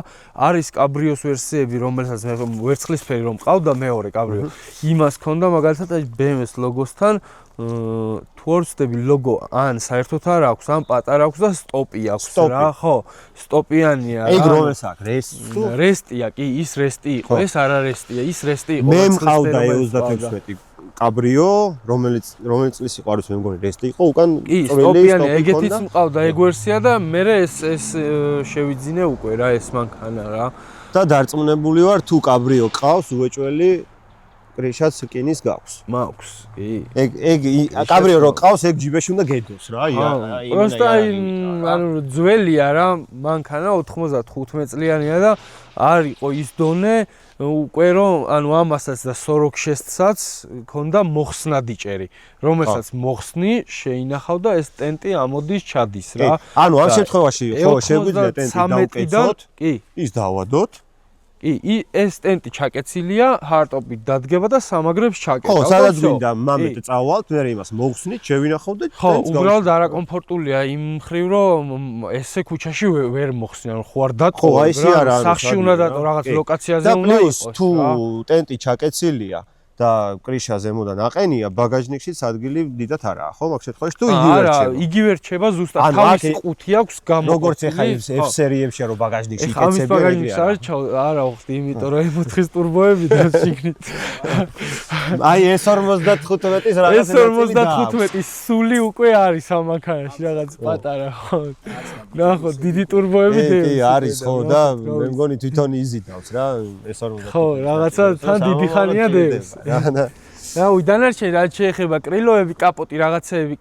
Speaker 2: არის კაბრიოს ვერსიები, რომელსაც მე ვერცხლისფერი რომ ყავდა მეორე კაბრიო. იმას ქონდა მაგალითად აი BMW-ს ლოგოსთან თუ არ ვცდები ლოგო ან საერთოდ არ აქვს, ან პატარა აქვს და სტოპი აქვს რა, ხო? სტოპიანია რა.
Speaker 1: ეგ რომელს აქვს?
Speaker 2: რესტია, კი, ის რესტი იყო, ეს არა რესტია, ის რესტი იყო.
Speaker 1: მე მყავდა E36 კაბრიო, რომელიც წლის იყო, არ ვიცი, მე მგონი რესტი იყო, უკან
Speaker 2: სტოპიანი, ეგეთიც მყავდა ეგ ვერსია და მე ეს შევიძინე უკვე რა ეს მანქანა რა.
Speaker 1: და დარწმუნებული ვარ თუ კაბრიო ყავს უეჭველი კრიშაც სკინის გაქვს.
Speaker 2: მაქვს, კი.
Speaker 1: ეგ კაბრიო რო ყავს, ეგ ჯიბეში უნდა გედოს რა. აი,
Speaker 2: პროსტა ანუ ძველია რა, მანქანა 95 წლიანია და არ იყო ის დონე უკვე რომ ანუ ამასაც და სოროქშესცაც ქონდა მოხსნა დიჭერი, რომელსაც მოხსნი შეინახავ და ეს ტენტი ამოდის ჩადის რა.
Speaker 1: ანუ ამ შემთხვევაში ხო შეგვიძლია ტენტი დავკეცოთ,
Speaker 2: კი,
Speaker 1: ის დავადოთ.
Speaker 2: კი, ეს ტენტი ჩაკეცილია, ჰარტოპით დადგება და სამაგრებს ჩაკეტავ.
Speaker 1: ხო, სადაც გვინდა მამეთ წავალთ, მე იმას მოხსნით, შევინახავ და
Speaker 2: ხო, უბრალოდ არაკომფორტულია იმ მხრივ, რომ ესე ქუჩაში ვერ მოხსნიან, ხო არ დატოვო.
Speaker 1: ხო, აი ესე არა,
Speaker 2: სახში უნდა დატოვო, რაღაც ლოკაციაზე უნდა
Speaker 1: იყოს. თუ ტენტი ჩაკეცილია და კრიშა ზემოდან აყენია, ბაგაჟნიკშიც ადგილი დიდად არაა, ხო, მაგ შემთხვევაში თუ იგივე რჩება.
Speaker 2: არა, იგივე რჩება ზუსტად თავისი ყუთი აქვს გამოყოფილი.
Speaker 1: როგორც ეხა F სერიებში რო ბაგაჟნიკში
Speaker 2: ეკეცები. ამის ბაგაჟნიკს არა ვხდი, იმიტომ რომ M4-ის ტურბოები და შიგნით.
Speaker 1: აი ეს 55-ის რაღაცა.
Speaker 2: ეს 55-ის სული უკვე არის ამ მანქანაში რაღაც პატარა, ხო. ნახო, დიდი ტურბოები
Speaker 1: კი, არის ხო და მე მგონი თვითონ იზიდავს რა, ეს 55.
Speaker 2: ხო, რაღაცა თან დიდი ხანია დევს. რავი, დანარჩენი რაც შეეხება კრილოები, კაპოტი რაღაცეები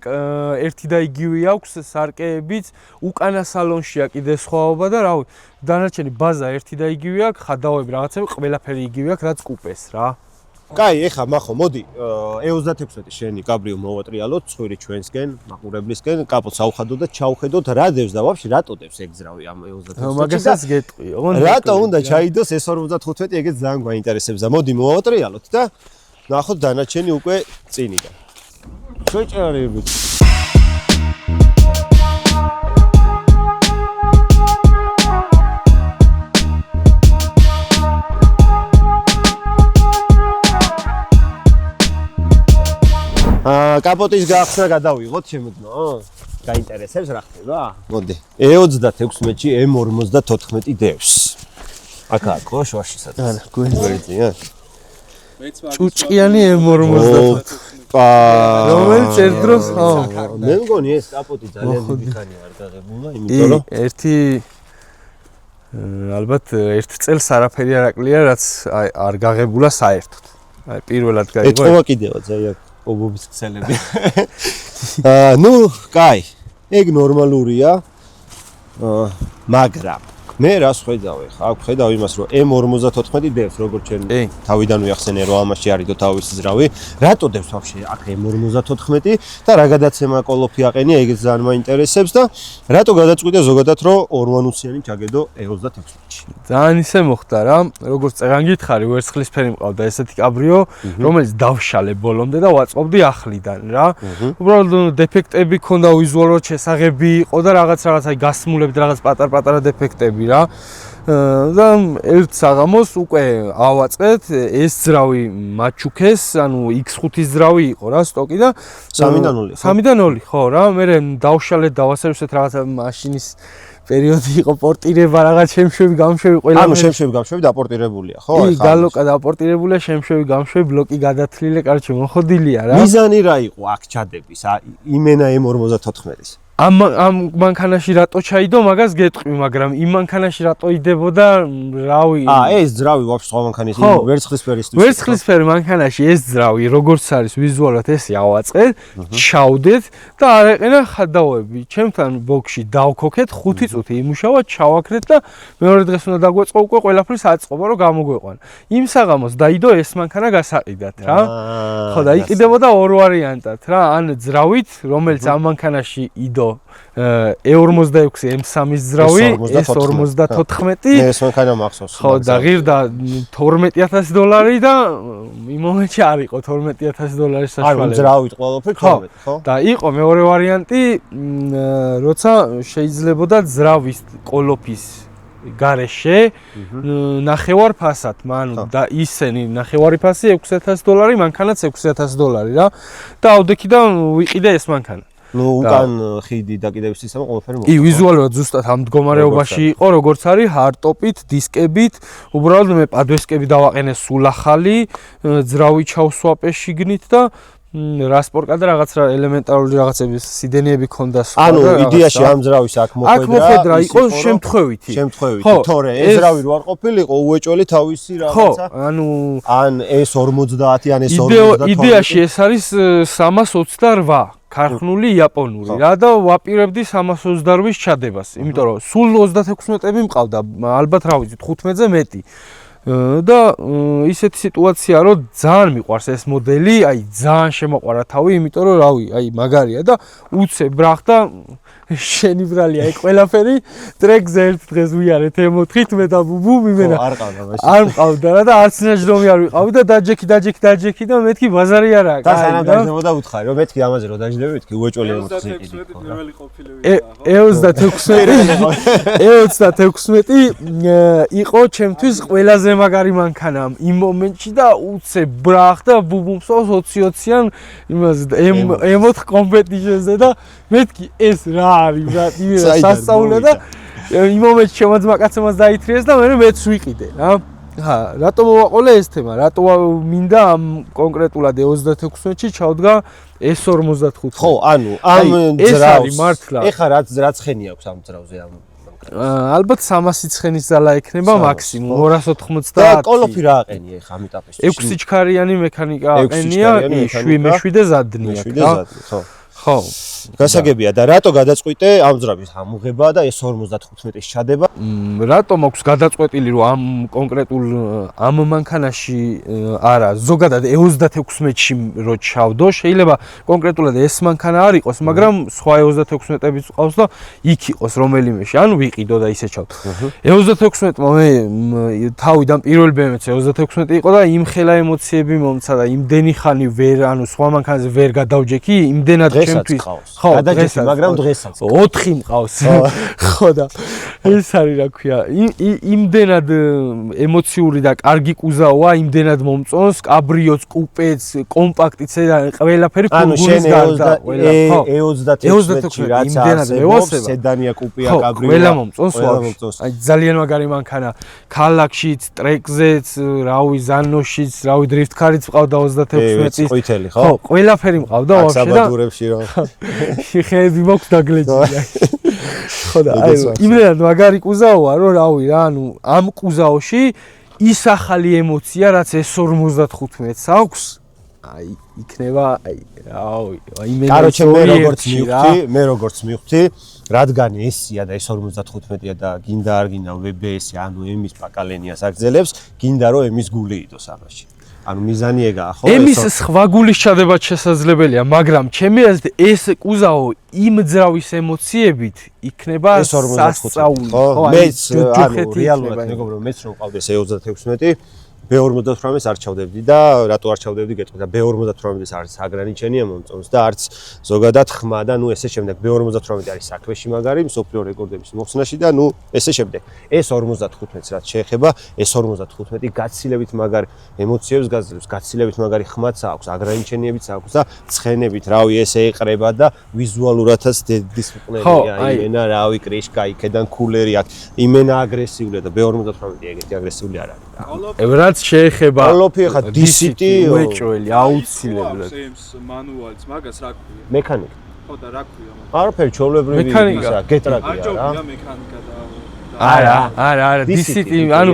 Speaker 2: ერთი და იგივე აქვს, სარკეებიც, უკანა სალონშია კიდე სხვაობა და რავი, დანარჩენი ბაზა ერთი და იგივე აქვს, ხადაოები რაღაცეები ყველაფერი იგივე აქვს, რაც კუპეს რა.
Speaker 1: კაი, ეხა მახო, მოდი E36-ის შენი კაბრიო მოვატრიალოთ, ცხვირი ჩვენსკენ, მაყურებლისკენ, კაპოტს ავხადოთ და ჩავხედოთ რა დევს და ვაფშე რატო დევს ეგზრავი ამ E36-ში.
Speaker 2: მაგასაც გეტყვი.
Speaker 1: რატო უნდა ჩაიდოს S55, ეგეც ძალიან გვაინტერესებს და მოდი მოვატრიალოთ და ნახოთ დანარჩენი უკვე წინიდან. შეჭარებით. კაპოტის გახსნა გადავიღოთ შემოდნო. გაინტერესებს რა ხდება? მოდი. E36-ში M54 დევს. აქაა ხო შუაში სადაც.
Speaker 2: არა, გვერდია.
Speaker 1: ჭუჭყიანი
Speaker 2: M54. რომელიც ერთდროს ხო.
Speaker 1: მე მგონი ეს კაპოტი ძალიან დიდი ხანია არ გაღებულა, იმიტომ რომ
Speaker 2: ერთი ალბათ ერთ წელს არაფერი არ აკლია, რაც არ გაღებულა საერთოდ. აი პირველად გაიგო.
Speaker 1: ეთქობა კიდევაც აი აქ ობობის ქსელები. ნუ, კაი. ეგ ნორმალურია. მაგრამ მე რას ხედავ ხა? აქ ხედავ იმას, რომ M54 დევს, როგორც ჩვენ თავიდან ვიახსენე, რომ ამაში არის და თავის ზრავი. რატო დევს ვაფშე აქ M54 და რა გადაცემა კოლოფი აყენია, ეგეც ძალიან მაინტერესებს და რატო გადაწყვიტე ზოგადად, რომ 80-იანი ჩაგედო E36-ში?
Speaker 2: ძალიან ისე მოხდა რა, როგორც წეგან გითხარი, ვერცხლისფერი მყავდა ესეთი კაბრიო, რომელიც დავშალე ბოლომდე და ვაწყობდი ახლიდან რა. უბრალოდ დეფექტები ქონდა, ვიზუალურად შესაღები იყო და რაღაც აი გასმულებით რაღაც პატარ-პატარა დეფექტები რა. და ერთ საღამოს უკვე ავაწყეთ ეს ძრავი მაჩუქეს, ანუ X5-ის ძრავი იყო რა სტოკი და
Speaker 1: 3-დან 0.
Speaker 2: 3-დან 2, ხო რა, მე დავშალეთ, დავასერვისეთ რაღაცა მაშინის პერიოდი იყო პორტირება, რაღაც შემშვები, გამშვები ყველა.
Speaker 1: ანუ შემშვები, გამშვები დაპორტირებულია, ხო?
Speaker 2: კი, გალოკა დაპორტირებულია, შემშვები, გამშვები, ბლოკი გადათლილი, კარჩე მოხოდილია რა.
Speaker 1: მიზანი რა იყო აქ ჩადების? იმენა M54-ის.
Speaker 2: ამ მანქანაში რატო ჩაიდო, მაგას გეტყვი, მაგრამ იმ მანქანაში რატო იდებოდა, რავი.
Speaker 1: ეს ძრავი ვაფშე სხვა მანქანის ვერცხლისფერისთვის.
Speaker 2: ვერცხლისფერი მანქანაში ეს ძრავი, როგორც არის ვიზუალურად ესე ავაწყეთ, ჩავდეთ და არაყენა ხადავები. ჩემთან ბოქში დავქოქეთ 5 წუთი იმუშავა, ჩავაქრეთ და მეორე დღეს უნდა დაგვეწყო უკვე ყველაფრის აწყობა, რომ გამოგვეყვანა. იმ საღამოს დაიდო ეს მანქანა გასაყიდად რა. ხო და იყიდებოდა ორ ვარიანტად რა, ან ძრავით, რომელიც ამ მანქანაში იდო E46 M3-ის ძრავი, S54.
Speaker 1: ეს მანქანა მახსოვს.
Speaker 2: ხო და ღირდა $12,000 და იმ მომენტში არ იყო $12,000 საშუალება.
Speaker 1: ანუ ძრავით ყველაფერი 12, ხო?
Speaker 2: და იყო მეორე ვარიანტი, როცა შეიძლებოდა ძრავის ყოლოფის გარეშე ნახევარ ფასად, ანუ და ისენი ნახევარი ფასი $6,000, მანქანაც $6,000 რა. და ავდექიდან ვიყიდე ეს მანქანა.
Speaker 1: ნუ უკან ხიდი დაკიდების ისე ყველაფერი
Speaker 2: კი, ვიზუალურად ზუსტად ამ მდგომარეობაში იყო, როგორც არის ჰარტოპით, დისკებით, უბრალოდ მე პადვესკები დავაყენე სულ ახალი, ძრავი ჩავსვაპე შიგნით და რასპორკა და რაღაც ელემენტარული რაღაცების სიდენეები ქონდა სხვა.
Speaker 1: ანუ იდეაში ამ ძრავის აქ
Speaker 2: მოხვედრა იყო შემთხვევითი.
Speaker 1: თორე ეს ძრავი რო არ ყოფილიყო უეჭველი თავისი რაღაცა.
Speaker 2: ხო, ანუ
Speaker 1: ან S50 ან S52.
Speaker 2: იდეაში ეს არის 328 ქარხნული იაპონური რა და ვაპირებდი 328-ის ჩადებას, იმიტომ რომ სულ 36 მეტები მყავდა, ალბათ რა ვიცი 15-ზე მეტი. და ისეთი სიტუაცია რომ ძალიან მიყვარს ეს მოდელი, აი ძალიან შემოყვარა თავი, იმიტომ რომ რავი, აი მაგარია და უცებ ბრახდა შენი ბრალია ეგ ყველაფერი ტრეკზე ერთ დღეს ვიარეთ M4-ით მე და ბუბუ მიმენა.
Speaker 1: არ ყავდა მაშინ.
Speaker 2: არ მყავდა რა და არც ნაჯდომი არ ვიყავი და დაჯექი და მეთქი ბაზარი არაა.
Speaker 1: და სანამ დაждებოდა უთხარი რომ მეთქი ამაზე რომ დაждები მეთქი უეჭველი M4-ი იყიდით.
Speaker 2: E36 იყო ჩემთვის ყველაზე მაგარი მანქანა იმ მომენტში და უცებ ბრახდა ბუბუმსოს 20-20-იან იმაზე M4 კომპეტიციაზე და მეთქი ეს რა არის ბრატი სასწაულო და იმ მომენტში შემოძმა კაცემაც დაითრიეს და მე მეც ვიყიდე რა. რატო მოვაყოლე ეს თემა? რატო მინდა ამ კონკრეტულად E36-ში ჩავდგა S55?
Speaker 1: ხო, ანუ ამ ძრავს ეხა რაც ხენი აქვს ამ ძრავზე ამ
Speaker 2: ალბათ 300 ცხენის ძალა ექნება მაქსიმუმ 290.
Speaker 1: და კოლოფი რა აყენია ეხა ამ ეტაპში?
Speaker 2: 6 ჩქარიანი მექანიკა აყენია, მეშვიდე ზადნია.
Speaker 1: ხო.
Speaker 2: ხო.
Speaker 1: გასაგებია და რატო გადაწყვიტე ამ ძრავის ამოღება და S55-ის ჩადება?
Speaker 2: რატომ აქვს გადაწყვეტილი რომ ამ კონკრეტულ ამ მანქანაში არა, ზოგადად E36-ში რო ჩავდო, შეიძლება კონკრეტულად ეს მანქანა არ იყოს, მაგრამ სხვა E36-ებიც ყავს და იქ იყოს რომელიმეში, ანუ ვიყიდო და ისე ჩავდო. E36-მა მე თავიდან პირველი BMW E36 იყო და იმ ხელა ემოციები მომცა და იმდენი ხანი ვერ, ანუ სხვა მანქანაზე ვერ გადავჯექი, იმდენად ჩემთვის
Speaker 1: ხო, გადაჯექი, მაგრამ დღესაც
Speaker 2: 4 მყავს. ხო და ეს არის რა ქვია, იმდენად ემოციური და კარგი კუზავია, იმდენად მომწონს, კაბრიოც, კუპეც, კომპაქტიც და ყველაფერი ფურგონის გარდა, ყველა. ხო,
Speaker 1: E36-ში რაც არსებობს, სედანია, კუპეა, კაბრიოა.
Speaker 2: ყველა მომწონს ვაფშე. აი ძალიან მაგარი მანქანა. ქალაქშიც, ტრეკზეც, რავი, ზანოშიც, რავი, დრიფტკარიც მყავდა 36-ის.
Speaker 1: ყვითელი, ხო?
Speaker 2: ხო, ყველაფერი მყავდა ვაფშე და
Speaker 1: საბადურებში რა.
Speaker 2: ხეები მოქვს დაგლეჯია. ხო და აი იმდენად მაგარი კუზაოა რომ რავი რა, ანუ ამ კუზაოში ის ახალი ემოცია რაც S55-ს აქვს, აი იქნება აი რავი, აი მე
Speaker 1: როგორც მივხვდი, რადგან ესია და S55-ია და გინდა არ გინდა WBS-ი, ანუ M-ის პაკალენიას აგზელებს, გინდა რომ M-ის გული იდოს ამაში. ანუ მიზანი ეგაა, ხო?
Speaker 2: M-ის სხვა გულის ჩადებაც შესაძლებელია, მაგრამ ჩემი აზრით ეს კუზაო იმ ძრავის ემოციებით იქნება სასწაული.
Speaker 1: ხო, მეც ანუ რეალურად მეგობრებო, მეც რომ ყავდეს E36 B58-ს არ ჩავდებდი და რატო არ ჩავდებდი გეტყვი და B58-ს არის აგრანიჩენია მომწონს და არც ზოგადად ხმა და ნუ ესე შემდეგ B58 არის საქმეში მაგარი მსოფლიო რეკორდების მოხსნაში და ნუ ესე შემდეგ ეს 55-ს რაც შეეხება ეს 55 გაცილებით მაგარი ემოციებს გაძლევს გაცილებით მაგარი ხმაც აქვს აგრანიჩენიებიც აქვს და ცხენებით რავი ესე ეყრება და ვიზუალურადაც დისციპლინარია იმენა რავი კრიშკა იქედან კულერი აქვს იმენა აგრესიულია და B58 ეგეთი აგრესიული არ არის
Speaker 2: რაც შეეხება
Speaker 1: კოლოფი ხა DCT
Speaker 2: უეჭველი აუცილებლად
Speaker 5: მანუალს მაგას რა ქვია
Speaker 1: მექანიკა
Speaker 5: ხო და რა ქვია
Speaker 1: არაფერი ჩვეულებრივი ისა გეტრაკია რა
Speaker 5: მექანიკა და
Speaker 2: არა DCT ანუ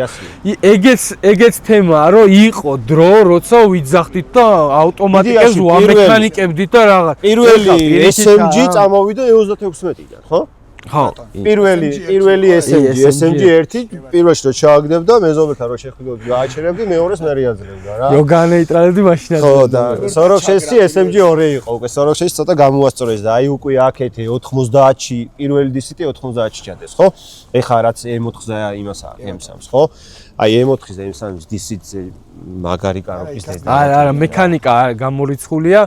Speaker 2: ეგეც თემაა რომ იყო დრო როცა ვიძახდით და ავტომატიკებს ვამექანიკებდით და რაღაც
Speaker 1: პირველი SMG წამოვიდა 36-დან ხო
Speaker 2: ხო
Speaker 1: პირველი SMG 1 პირველში რომ ჩააგდებდა მეზობელთან რომ შეხვიდოთ გააჩერებდი მეორეს მე რეაძლებდა რა
Speaker 2: რო განეიტრალებდი მაშინაც
Speaker 1: ხო და 46-ი SMG 2 იყო უკვე 46-ი ცოტა გამოასწორეს და აი უკვე აქეთი 90-ში პირველი DCT 90-ში ჩადეს ხო ეხა რაც M4-ზე იმას M3-ს ხო აი M4-ზე M3-ს DCT-ზე მაგარი კაროფის ეს
Speaker 2: არა მექანიკა გამორიცხულია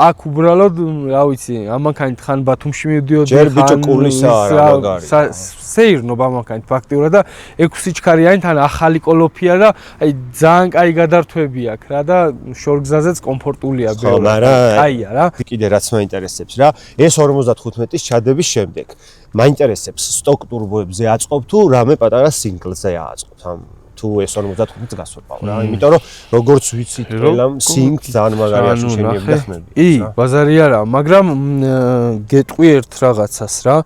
Speaker 2: აქ უბრალოდ რა ვიცი ამანქანით ხან ბათუმში მივდიოდი
Speaker 1: ჯერ ბიჭო კულისა არა მაგარი
Speaker 2: სეირნობა ამანქანით ფაქტიურად და 6 სიჩქარიანი თან ახალი კოლოფია და აი ძალიან კაი გადართვები აქვს რა და შორგზაზეც კომფორტულია
Speaker 1: ბევრად
Speaker 2: კაია რა
Speaker 1: კიდე რაც მაინტერესებს რა ეს 55-ის ჩადების შემდეგ მაინტერესებს სტოკ ტურბოებზე აწყობ თუ რამე პატარა სინგლზე აწყობ ამ თუ ეს 55-ს გასვებავ რა იმიტომ რომ როგორც ვიცით ყველამ სინგ ძალიან მაგარია შეშენიები და ხმები
Speaker 2: ბაზარი არა მაგრამ გეტყვი ერთ რაღაცას რა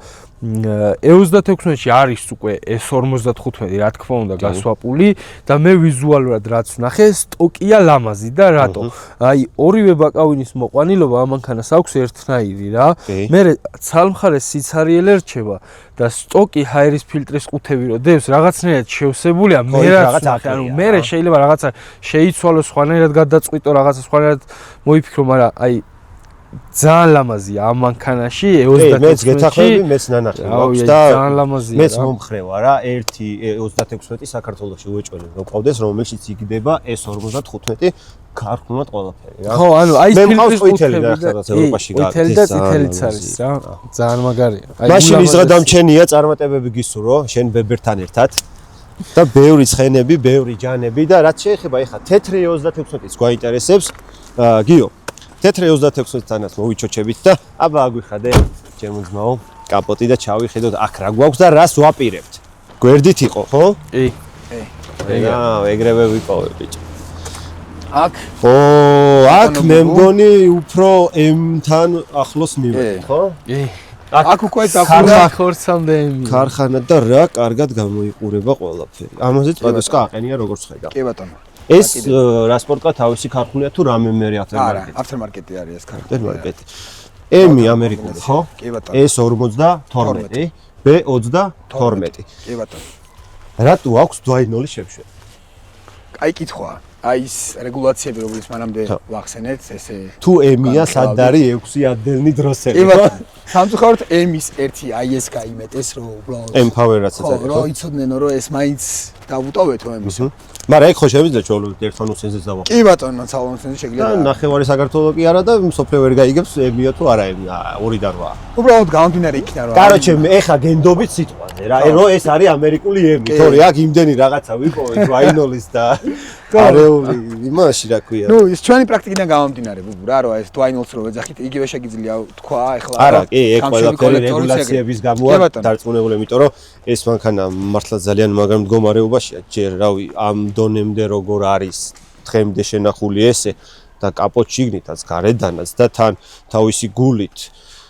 Speaker 2: E36-ში არის უკვე S55 რა თქმა უნდა გასვაპული და მე ვიზუალურად რაც ვნახე სტოკია ლამაზი და რატო აი ორივე ბაკავინის მოყვანილობა ამანქანას აქვს ერთნაირი რა მე ცალმხარეს სიცარიელე რჩება და სტოკი ჰაერის ფილტრის ყუთები რო დევს რაღაცნაირად შევსებულია მე რაც ანუ მე შეიძლება რაღაცა შეიცვალო სხვანაირად გადაწყვიტო რაღაცა სხვანაირად მოიფიქრო მაგრამ აი ძალიან ლამაზია ამ მანქანაში E36-ში
Speaker 1: მეც გეთახმები მეც ნანახი მაქვს და
Speaker 2: ძალიან ლამაზია
Speaker 1: მეც მომხრევა რა ერთი E36 საქართველოში უეჭველი რო ყავდეს რომელშიც იგდება S55 ქარხნულად ყველაფერი რა
Speaker 2: ხო ანუ აი
Speaker 1: მე მყავს ყვითელი და რაღაც ევროპაში
Speaker 2: ყვითელი და წითელიც არის რა ძალიან მაგარია
Speaker 1: აი მაშინ ისღადამჩენია წარმატებები გისურვო შენ ბებერთან ერთად და ბევრი ცხენები ბევრი ჯანები და რაც შეეხება ეხა თეთრი E36-ის გვაინტერესებს გიო თეთრი 36-თანაც მოვიჩოჩებით და აბა აგვიხადე ჩემო ძმაო კაპოტი და ჩავიხედოთ აქ რა გვაქვს და რას ვაპირებთ გვერდით იყო ხო?
Speaker 2: კი
Speaker 1: ეგრევე ვიპოვე ბიჭო
Speaker 3: აქ
Speaker 1: ო აქ მე მგონი უფრო M-თან ახლოს მივედი ხო?
Speaker 2: კი
Speaker 3: აქ უკვე დახურა
Speaker 2: ხორცამდე ემი
Speaker 1: ქარხანა და რა კარგად გამოიყურება ყველაფერი ამაზეც პადესკა აყენია როგორც ხედავ
Speaker 3: კი ბატონო
Speaker 1: ეს რა სპორტკა თავისი ქარხნულია თუ რამე მე აფტერმარკეტი
Speaker 3: აფტერმარკეტი არის ეს ქარხნა
Speaker 1: აფტერმარკეტი M-ი ამერიკული ხო?
Speaker 3: კი ბატონო
Speaker 1: S52 B22
Speaker 3: კი ბატონო
Speaker 1: რატო აქვს დვაინოლის შეფშვება?
Speaker 3: კაი კითხვაა აი ის რეგულაციები რომელიც მანამდე ვახსენეთ ესე
Speaker 1: თუ M-ია სად არის 6 ამდენი დროსელი
Speaker 3: კი ბატონო სამწუხაროდ M-ის ერთი აი ეს გაიმეტეს რომ უბრალოდ
Speaker 1: M-Power-აც ეწევა
Speaker 3: ხო იცოდნენ რომ ეს მაინც დავუტოვეთ M-ის
Speaker 1: მაგრამ ეგ ხო შევიძლია ჩვეულებრივ ერთთან უსენზეც დავაყო
Speaker 3: კი ბატონო ცალონსენზე შეგიძლია
Speaker 1: და ნახევარი საქართველოს კი არა და სოფლიო ვერ გაიგებს M-ია თუ არა 2-8
Speaker 3: უბრალოდ გამომდინარე იქიდან რომ
Speaker 1: კაროჩე ეხა გენდობით სიტყვაზე რა რომ ეს არის ამერიკული M-ი თორე აქ იმდენი რაღაცა ვიპოვე დვაინოლის და არეული იმაში რა ქვია
Speaker 3: ნუ ის ჩვენი პრაქტიკიდან გამომდინარე ბუბუ რა რომ ეს დვაინოლს რო ვეძახით იგივე შეგიძლია თქვა ეხლა
Speaker 1: არა კი ეგ ყველაფერი რეგულაციების გამოა დარწმუნებული იმიტომ რომ ეს მანქანა მართლა ძალიან მაგარ მდგომარეობაშია ჯერ რავი ამ დონემდე როგორ არის დღემდე შენახული ესე და კაპოტში იგნითაც გარედანაც და თან თავისი გულით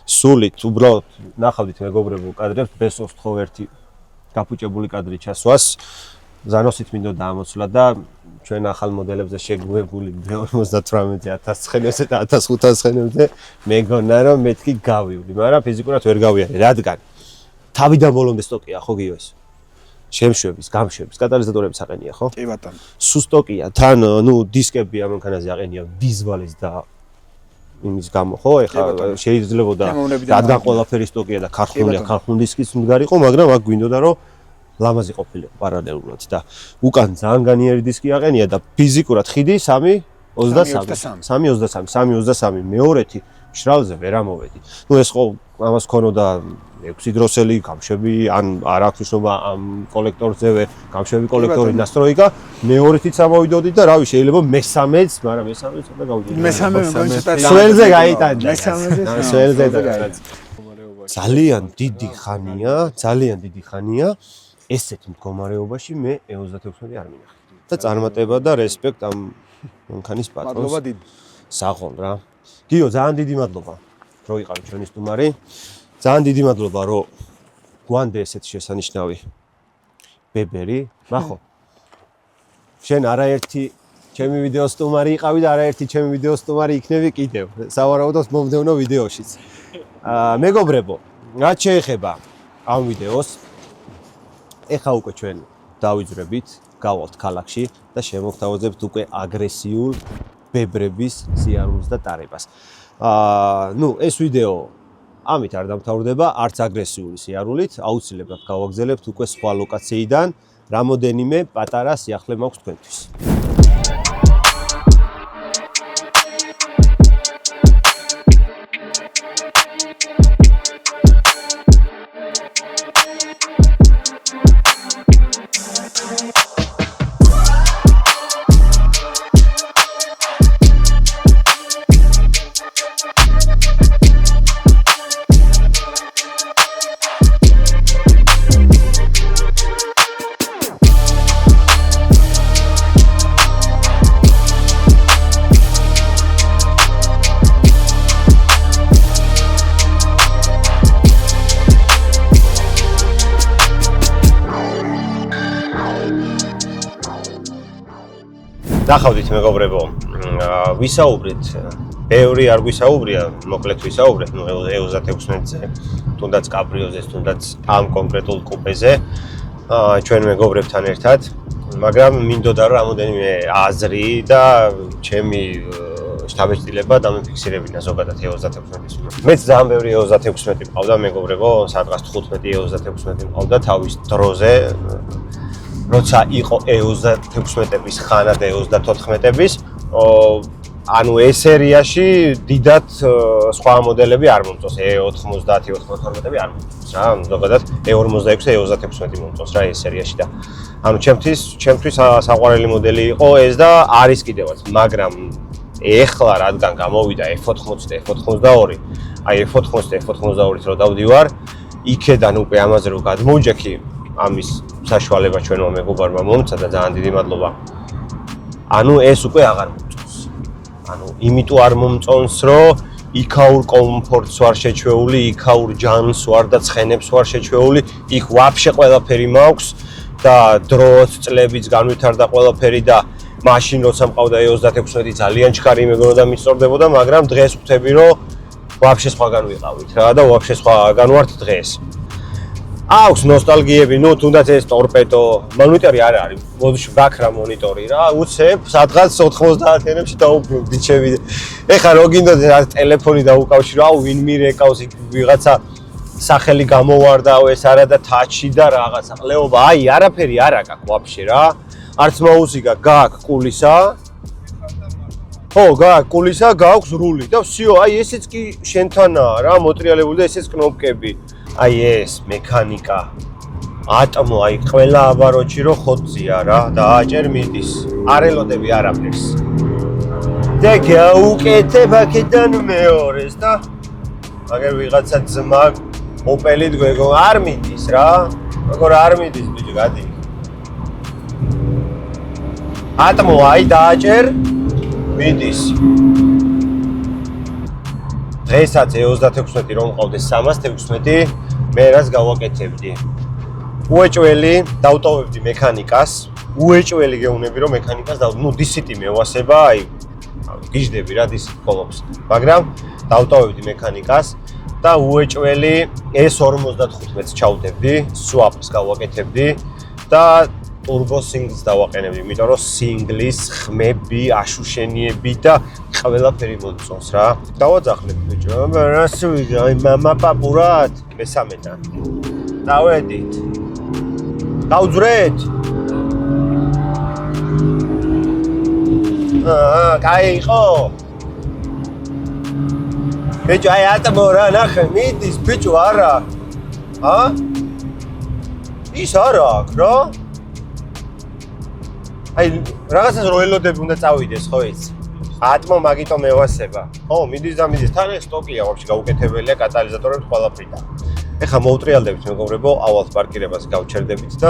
Speaker 1: სულით უბრალოდ ნახავდით მეგობრებო კადრებს ბესოს თხოვ ერთი გაფუჭებული კადრი ჩასვას ზანოსით მინდო დაამოცვლა და ჩვენ ახალ მოდელებზე შეგუებული 58,000 ცხენებზე და 1500 ცხენებზე მეგონა რომ მეთქი გავივლი მაგრამ ფიზიკურად ვერ გავიარე რადგან თავიდან ბოლომდე სტოკია ხო გიო ეს შემშვების გამშვების კატალიზატორების აყენია ხო
Speaker 3: კი ბატონო
Speaker 1: სუსტოკია თან ნუ დისკები ამანქანაზე აყენია დიზვალის და იმის გამო ხო ეხა შეიძლებოდა რადგან ყველაფერი სტოკია და ქარხნულია ქარხნულ დისკის მდგარიყო მაგრამ აქ გვინდოდა რომ ლამაზი ყოფილიყო პარალელურად და უკან ძალიან განიერი დისკი აყენია და ფიზიკურად ხიდი 3.23 მეორეთი მშრალზე ვერ ამოვედი. ნუ ეს ხო ამას ქონოდა 6 დროსელი გამშვები ან არ აქვს ნიშნობა ამ კოლექტორზევე გამშვები კოლექტორი ნასტროიკა მეორეთიც ამოვიდოდი და რავი შეიძლება მესამეც, მაგრამ მესამეც უნდა გავიდოდი.
Speaker 3: მესამე მეგონითა
Speaker 1: სველზე გაიტანდა.
Speaker 3: მესამეზე
Speaker 1: სველზე ძალიან დიდი ხანია ესეთი მდგომარეობაში მე 36 არ მინახე. და წარმატება და რესპექტ ამ მანქანის პატრონს.
Speaker 3: მადლობა დიდი.
Speaker 1: საღოლ რა. გიო, ძალიან დიდი მადლობა, რომ იყავი ჩვენი სტუმარი. ძალიან დიდი მადლობა, რომ გვანდე ესეთი შესანიშნავი ბებერი. ნახო. შენ არაერთი ჩემი ვიდეო სტუმარი იყავი და არაერთი ჩემი ვიდეო სტუმარი იქნები კიდევ. სავარაუდოდ მომდევნო ვიდეოშიც. მეგობრებო, რაც შეეხება ამ ვიდეოს, ეხა უკვე ჩვენ დავიძრებით, გავალთ ქალაქში და შემოგთავაზებთ უკვე აგრესიულ ბებრების სიარულს და ტარებას. ნუ ეს ვიდეო ამით არ დამთავრდება, არც აგრესიული სიარულით, აუცილებლად გავაგზავნებთ უკვე სხვა ლოკაციიდან, რამოდენიმე პატარა სიახლე მაქვს თქვენთვის. ნახავდით მეგობრებო, ვისაუბრეთ, ბევრი არ გვისაუბრია, მოკლედ ვისაუბრეთ, ნუ 36-ზე, თუნდაც კაბრიოზეს, თუნდაც ამ კონკრეტულ კუპეზე, ჩვენ მეგობრებთან ერთად, მაგრამ მინდოდა რომ რამოდენიმე აზრი და ჩემი შთაბეჭდილება დამიფიქსირებინა ზოგადად 36-ის. მეც ძალიან ბევრი 36 მყავდა მეგობრებო, სადღაც 15-36 მყავდა თავის დროზე. როცა იყო 36-ების ხანა და 34-ების, ანუ ეს სერიაში დიდად სხვა მოდელები არ მომწონს, E90, 92 არ მომწონს რა, ზოგადად E46 და E36 მომწონს რა ეს სერიაში და ანუ ჩემთვის საყვარელი მოდელი იყო ეს და არის კიდევაც, მაგრამ ეხლა რადგან გამოვიდა F80 და F82, აი F80 და F82-ით რო დავდივარ, იქედან უკვე ამაზე რო გადმოვჯექი ამის საშუალება ჩვენმა მეგობარმა მომცა და ძალიან დიდი მადლობა. ანუ ეს უკვე აღარ მომწონს. ანუ იმიტომ არ მომწონს, რომ იქაურ კომფორტს ვარ შეჩვეული, იქაურ ჯანს ვარ და ცხენებს ვარ შეჩვეული, იქ ვაფშე ყველაფერი მაქვს და დროც წლებიც განვითარდა ყველაფერი და მაშინ როცა მყავდა E36 ძალიან ჩქარი მეგონა მისწორდებოდა, მაგრამ დღეს ვხვდები, რომ ვაფშე სხვაგან ვიყავით რა და ვაფშე სხვაგან ვართ დღეს. აქვს ნოსტალგიები, ნუ თუნდაც ეს ტორპედო, მონიტორი არ არის, მოდიში გაქრა მონიტორი რა, უცებ, სადღაც 90-იანებში დაუბრუნდი ბიჭები. ეხა რო გინდოდი რა ტელეფონი დაუკავშირო, აუ ვინ მირეკავს იქ ვიღაცა სახელი გამოვარდაო ეს არა და თაჩი და რაღაცა. ყლეობა, აი არაფერი არა გაქვს ვაფშე რა. არც მაუსიკა გაქვს კულისა. ხო, გაქვს კულისა, გაქვს რული და всё, აი ესეც კი შენთანაა რა, მოტრიალებული და ესეც კნოპკები. აი ეს მექანიკა ატმო აი ყველა აბაროჩი რო ხოთზია რა და აჭერ მიდის არ ელოდები არაფერს და გაუკეთებ აქედან მეორეს და მაგერ ვიღაცა ძმა ოპელით გვეგო არ მიდის რა როგორ არ მიდის ბიჭი გადი ატმო აი დააჭერ მიდის დღესაც E36 რომ მყავდეს 316 მე რას გავაკეთებდი უეჭველი დავტოვებდი მექანიკას უეჭველი გეუნები რომ მექანიკას ნუ დისიტი მევასება აი გიждები რა დისიტ ყოლობს მაგრამ დავტოვებდი მექანიკას და უეჭველი S55-ს ჩავდებდი სვაპს გავაკეთებდი და turbo singles დავაყენებდი, იმიტომ რომ სინგლის ხმები, აშუშენიები და ყველაფერი მომწონს რა. დავაძახლებ ბიჭო, რას ვიგე, აი მამა პაპურად მესამედან. დავედით. გავძვრეთ? კაი იყო. ბიჭო, აი ატმო რა, ნახე, მიდის, ბიჭო, არა. ის არა აქ, რა? აი, რაღაცას რო ელოდები უნდა წავიდეს, ხო იცი? ატმო მაგითო მევასება. ხო, მიდის და მიდის. თან ეს სტოკია ვაფშე გაუკეთებელია კატალიზატორებს ყველაფრიდან. ეხლა მოვტრიალდებით მეგობრებო, ავალ პარკირებას გავჩერდებით და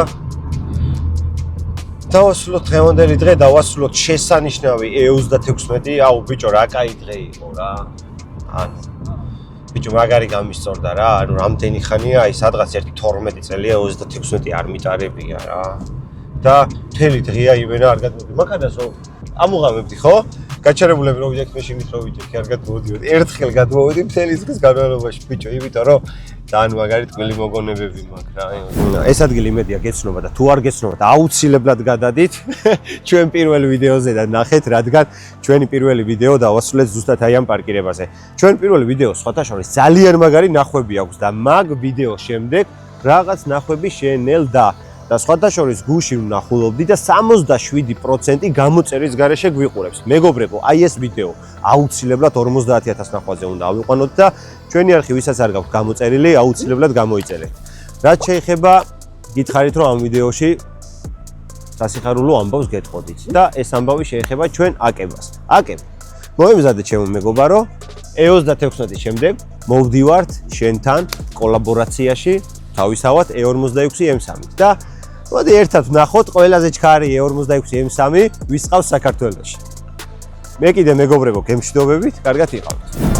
Speaker 1: დავასრულოთ დღევანდელი დღე, დავასრულოთ შესანიშნავი E36. აუ ბიჭო, რა კაი დღე იყო რა. ანუ ბიჭო, მაგარი გამისწორდა რა. ანუ რამდენი ხანია, აი სადღაც 1-12 წელია E36 არ მიტარებია რა. და მთელი დღეა იმენა არ გადმოდი. მაგას რომ ამუღამებდი, ხო? გაჩერებულები რო ვიძახი, მეშინით რო ვიძახი, არ გადმოვიდიოდი. ერთხელ გადმოვიდი მთელი დღის განმავლობაში, ბიჭო, იმიტომ რომ ძალიან მაგარი ტკბილი მოგონებები მაქვს რა. ეს ადგილი იმედია გეცნობა და თუ არ გეცნობა და აუცილებლად გადადით ჩვენ პირველ ვიდეოზე და ნახეთ, რადგან ჩვენი პირველი ვიდეო დავასრულეთ ზუსტად აი ამ პარკირებაზე. ჩვენ პირველი ვიდეო სხვათა შორის ძალიან მაგარი ნახვები აქვს და მაგ ვიდეოს შემდეგ რაღაც ნახვები შეენელდა. და სხვათა შორის გუში ვნახულობდი და 67% გამოწერის გარეშე გვიყურებს. მეგობრებო, აი ეს ვიდეო აუცილებლად 50000 ნახვაზე უნდა ავიყვანოთ და ჩვენი არხი ვისაც არ გაქვთ გამოწერილი, აუცილებლად გამოიწერეთ. რაც შეეხება გითხარით რომ ამ ვიდეოში სასიხარულო ამბავს გეტყოდით და ეს ამბავი შეეხება ჩვენ აკებას. აკებ. მოემზადე ჩემო მეგობარო, E36-ის შემდეგ მოვდივართ შენთან კოლაბორაციაში თავისავად E46 M3 და მოდი ერთად ვნახოთ ყველაზე ჩქარი E46 M3 ვის ყავს საქართველოში. მე კიდე მეგობრებო, გემშვიდობებით, კარგად იყავით.